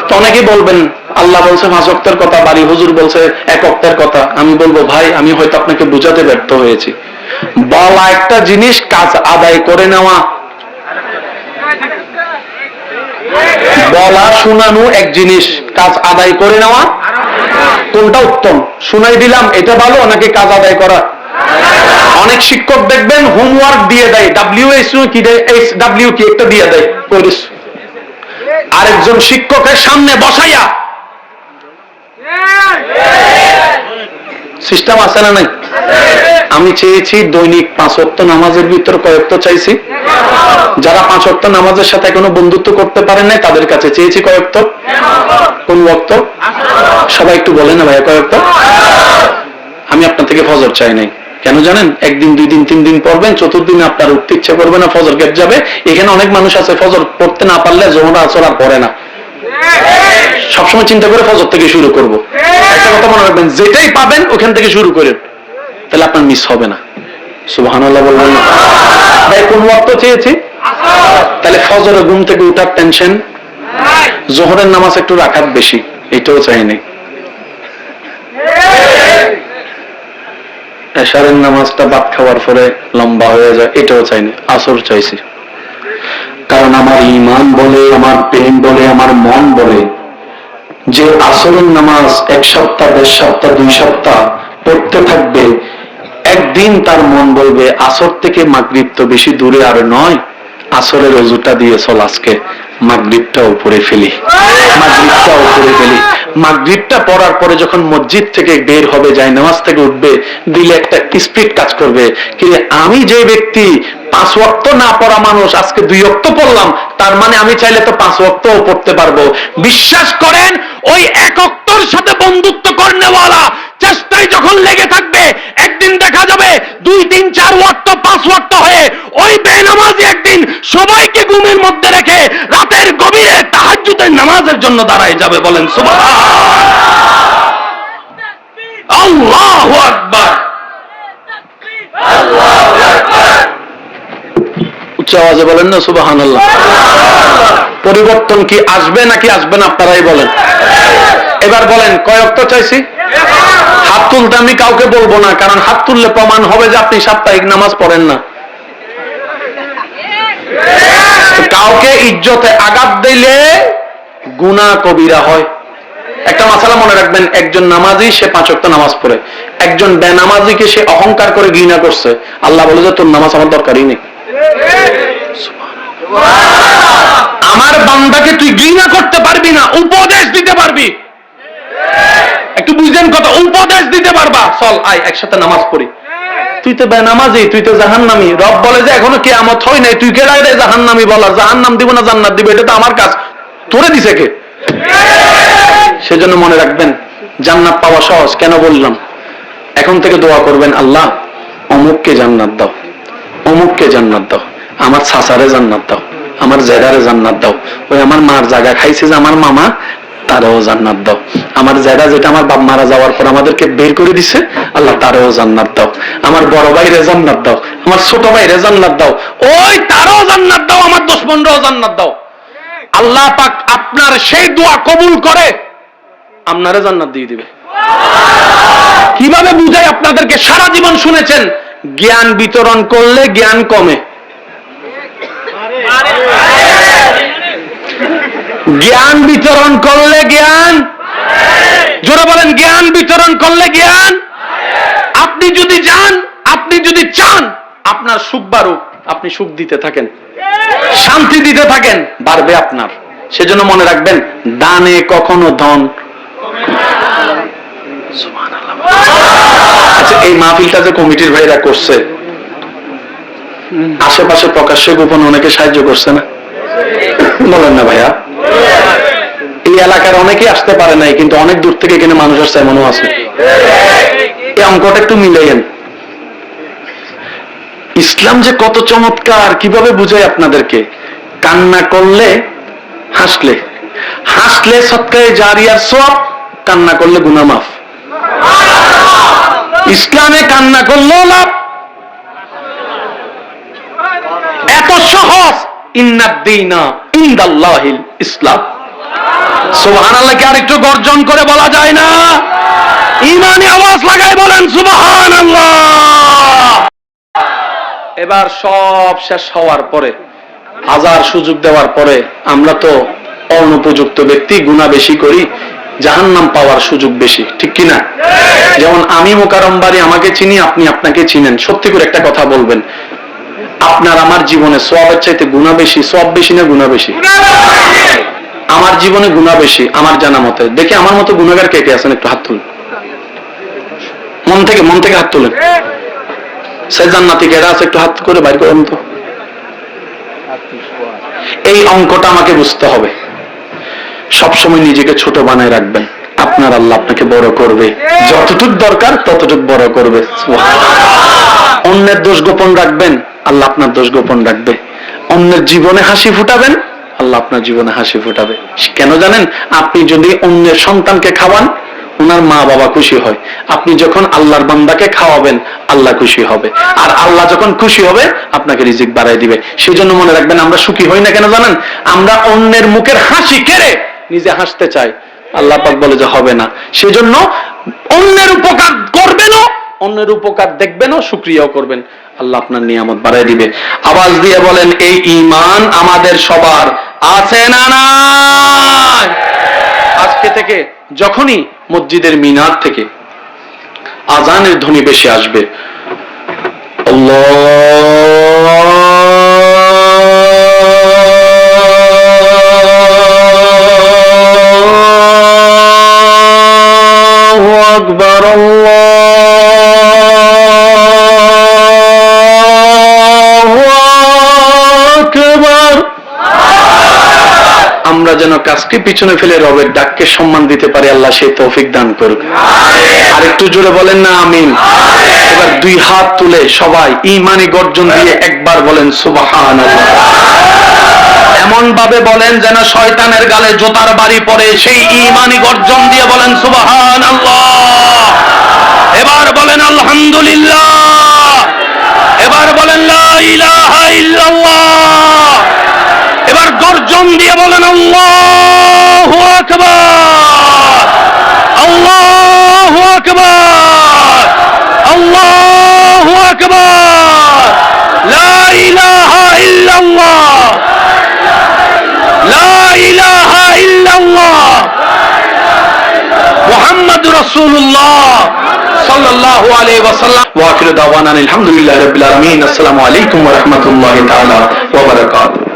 Speaker 1: তো অনেকেই বলবেন আল্লাহ বলছে 5 ওয়াক্তের কথা, বাড়ি হুজুর বলছে 1 ওয়াক্তের কথা। আমি বলবো ভাই আমি হয়তো আপনাকে বোঝাতে ব্যর্থ হয়েছি। বলা একটা জিনিস, কাজ আদায় করে নেওয়া। বলা শোনানো এক জিনিস, কাজ আদায় করে নেওয়া কোনটা উত্তম? শুনাই দিলাম এটা ভালো নাকি কাজ আদায় করা? অনেক শিক্ষক দেখবেন হোমওয়ার্ক দিয়ে দেয়, WHO কি দেয়, HW কি একটা দিয়ে দেয়, আরেকজন শিক্ষকের সামনে বসাইয়া। সিস্টেম আছে না নাই? আমি চেয়েছি দৈনিক 5 ওয়াক্ত নামাজের ভিতর কয় ওয়াক্ত চাইছি? যারা 5 ওয়াক্ত নামাজের সাথে এখনো বন্ধুত্ব করতে পারেন নাই তাদের কাছে চেয়েছি কয় ওয়াক্ত? কোন ওয়াক্ত? সবাই একটু বলেন না ভাইয়া, কয় ওয়াক্ত? আমি আপনার থেকে ফজর চাই নাই। কেন জানেন? 1 দিন 2 দিন 3 দিন পড়বেন, 4th দিনে আপনার উঠতে ইচ্ছা করবে না, ফজর গ্যাপ যাবে। এখানে অনেক মানুষ আছে ফজর পড়তে না পারলে যোহর আসর আর পড়ে না, সবসময় চিন্তা করে ফজর থেকে শুরু করব। একটা কথা মনে রাখবেন, যেটাই পাবেন ওখান থেকে শুরু করেন। তাহলে আপনার মিস হবে না। সুবহানাল্লাহ বলবেন না? ভাই কোন ওয়াক্ত চেয়েছি? তাহলে ফজরে ঘুম থেকে উঠার টেনশন, জোহরের নামাজ একটু রাকাত বেশি, এটাও চাইনি। এশারের নামাজটা ভাত খাওয়ার পরে লম্বা হয়ে যায়, এটাও চাইনি। আসর চাইছি, কারণ আমার ঈমান বলে, আমার প্রেম বলে, আমার মন বলে যে আসরের নামাজ 1 সপ্তাহ, 1.5 সপ্তাহ, 2 সপ্তাহ পড়তে থাকবে, একদিন তার মন বলবে আসর থেকে মাগরিব তো বেশি দূরে আর নয়, আসরের ওযুটা দিয়ে চল আজকে মাগরিবটা উপরে ফেলি, মাগরিবটা উপরে ফেলি। মাগরিবটা পড়ার পরে যখন মসজিদ থেকে বের হবে, যায় নামাজ থেকে উঠবে, দিলে একটা স্পিড কাজ করবে, কি আমি যে ব্যক্তি 5 ওয়াক্ত না পড়া মানুষ আজকে 2 ওয়াক্ত পড়লাম, তার মানে আমি চাইলে তো 5 ওয়াক্তও পড়তে পারবো। বিশ্বাস করেন, ওই 1 ওয়াক্তর সাথে বন্ধুত্ব করনেওয়ালা চেষ্টায় যখন লেগে থাকবে, একদিন দেখা যাবে 2, 3, 4 ওয়াক্ত 5 ওয়াক্ত হয়ে ওই বেনামাজি একদিন সবাইকে ঘুমের মধ্যে রেখে রাতের গভীরে তাহাজ্জুদের নামাজের জন্য দাঁড়ায় যাবে। বলেন সুবহানাল্লাহ, আল্লাহু আকবার, আল্লাহু আকবার। উচ্চ আওয়াজে বলেন না সুবহানাল্লাহ। পরিবর্তন কি আসবে নাকি আসবে না আপনারাই বলেন। এবার বলেন কয় ওয়াক্ত চাইছি? হাত তুলতে আমি কাউকে বলবো না, কারণ হাত তুললে প্রমাণ হবে যে আপনি সাপ্তাহিক নামাজ পড়েন না। কাউকে ইজ্জতে আঘাত দিলে গুনাহ কবিরা হয়। একটা মাসালা মনে রাখবেন, একজন নামাজি সে 5 ওয়াক্ত নামাজ পড়ে, একজন বেনামাজিকে সে অহংকার করে ঘৃণা করছে, আল্লাহ বলে যে তোর নামাজ আমার দরকারই নেই। আমার বান্দাকে তুই ঘৃণা করতে পারবি না, উপদেশ দিতে পারবি। একটু বুঝলেন কথা, উপদেশ দিতে পারবা, চল আয় একসাথে নামাজ পড়ি। তুই তো বেনামাজি, তুই তো জাহান্নামী। রব বলে যে এখনো কিয়ামত হয় নাই, তুই কে রে জাহান্নামী বলা? জাহান্নাম দিব না জান্নাত দিব, এটা তো আমার কাজ, তোরে দিছে কে? সেজন্য মনে রাখবেন, জান্নাত পাওয়া সহজ। কেন বললাম? এখন থেকে দোয়া করবেন, আল্লাহ অমুককে জান্নাত দাও, অমুককে জান্নাত দাও, আমার ছাসারে জান্নাত দাও, আমার জেদারে জান্নাত দাও, ওই আমার মার জায়গা খাইছে যে আমার মামা, তারও জান্নাত দাও, আমার জেদা যেটা আমার বাপ মারা যাওয়ার পর আমাদেরকে বের করে দিছে, আল্লাহ তারও জান্নাত দাও, আমার বড় ভাইরে জান্নাত দাও, আমার ছোট ভাইরে জান্নাত দাও, ওই তারও জান্নাত দাও, আমার দুশমনরাও জান্নাত দাও। আল্লাহ পাক আপনার সেই দোয়া কবুল করে আপনারে জান্নাত দিয়ে দিবে। কিভাবে বুঝাই আপনাদেরকে? সারা জীবন শুনেছেন জ্ঞান বিতরণ করলে জ্ঞান কমে, জ্ঞান বিতরণ করলে জ্ঞান, জোরে বলেন, জ্ঞান বিতরণ করলে জ্ঞান। আপনি যদি যান, আপনি যদি চান আপনার সুখ বাড়ুক, আপনি সুখ দিতে থাকেন, শান্তি দিতে থাকেন, বাড়বে আপনার। সেজন্য মনে রাখবেন, দানে কখনো ধন। আচ্ছা, এই মাহফিলটা যে কমিটির ভাইরা করছে, আশেপাশে প্রকাশ্যে গোপন অনেকে সাহায্য করছে না? বলেন না ভাইয়া? এই এলাকার অনেকেই আসতে পারে নাই, কিন্তু অনেক দূর থেকে এখানে মানুষ আসছে, এমনও আছে। এই অঙ্কটা একটু মিলাইয়েন। ইসলাম যে কত চমৎকার, কিভাবে বুঝাই আপনাদেরকে? কান্না করলে, হাসলে, হাসলে সদকায়ে জারিয়ার সওয়াব, কান্না করলে গুনাহ মাফ। ইসলামে কান্না করলেও লাভ, এত সহজ। ইন্নাদ-দীনা ইনদাল্লাহিল ইসলাম। সুবহানাল্লাহকে আরেকটু গর্জন করে বলা যায় না? ঈমানি আওয়াজ লাগাই বলেন সুবহানাল্লাহ। এবার সব শেষ হওয়ার পরে, হাজার সুযোগ দেওয়ার পরে, আমরা তো অনুপযুক্ত ব্যক্তি, গুনাহ বেশি করি, জাহান্নাম পাওয়ার সুযোগ বেশি, ঠিক কিনা? যেমন আমি মোকাররম বাড়ি আমাকে চিনি, আপনি আপনাকে চিনেন। সত্যি করে একটা কথা বলবেন, আপনার আমার জীবনে সওয়াবের চাইতে গুনাহ বেশি, সওয়াব বেশি না গুনাহ বেশি? আমার জীবনে গুনাহ বেশি আমার জানা মতে। দেখি আমার মতো গুনাহগার কে কে আছেন, একটু হাত তুলুন, মন থেকে হাত তুলেন। সে জান্নাতি কেডা আছে, একটু হাত করে বাইর করেন তো। এই অঙ্কটা আমাকে বুঝতে হবে। সবসময় নিজেকে ছোট বানায় রাখবেন, আপনার আল্লাহ আপনাকে বড় করবে, যতটুকু দরকার ততটুকু বড় করবে। অন্যের দোষ গোপন রাখবেন, আল্লাহ আপনার দোষ গোপন রাখবে। অন্যের জীবনে হাসি ফুটাবেন, আল্লাহ আপনার জীবনে হাসি ফুটাবে। কেন জানেন? আপনি যদি অন্যের সন্তানকে খাওয়ান, উনার মা বাবা খুশি হয়। আপনি যখন আল্লাহর বান্দাকে খাওয়াবেন, আল্লাহ খুশি হবে, আর আল্লাহ যখন খুশি হবে আপনাকে রিজিক বাড়ায় দিবে। সেই জন্য মনে রাখবেন, আমরা সুখী হই না কেন জানেন? আমরা অন্যের মুখের হাসি কেড়ে নিজে হাসতে চাই। আল্লাহ পাক বলে যে হবে না। সেজন্য অন্যের উপকার করবেনও, অন্যের উপকার দেখবেনও, শুকরিয়াও করবেন, আল্লাহ আপনার নিয়ামত বাড়ায় দিবে। আওয়াজ দিয়ে বলেন, এই ঈমান আমাদের সবার আছে না নাই? আজকে থেকে যখনই মসজিদের মিনার থেকে আজানের ধ্বনি বেশি আসবে, আল্লাহু আকবার, আল্লাহু আকবার, আমরা যেন কাজকে পিছনে ফেলে রবের ডাককে সম্মান দিতে পারি, আল্লাহ সেই তৌফিক দান করুক। আর একটু জোরে বলেন না আমিন। এবার দুই হাত তুলে সবাই ঈমানি গর্জন দিয়ে একবার বলেন সুবহানাল্লাহ। এমন ভাবে বলেন যেন শয়তানের গালে জোতার বাড়ি পড়ে, সেই ঈমানি গর্জন দিয়ে বলেন সুবহানাল্লাহ। এবার বলেন আলহামদুলিল্লাহ। এবার বলেন লা ইলাহা ইল্লাল্লাহ। এবার গর্জন দিয়ে বলেন আল্লাহু আকবার, আল্লাহু আকবার, আল্লাহু আকবার, লা ইলাহা ইল্লাল্লাহ, লা ইলাহা ইল্লাল্লাহ, মুহাম্মাদুর রাসূলুল্লাহ সাল্লাল্লাহু আলাইহি ওয়াসাল্লাম। ওয়া আখিরু দাওয়ানা আলহামদুলিল্লাহি রাব্বিল আলামিন। আসসালামু আলাইকুম ওয়া রাহমাতুল্লাহি তাআলা ওয়া বারাকাতুহু।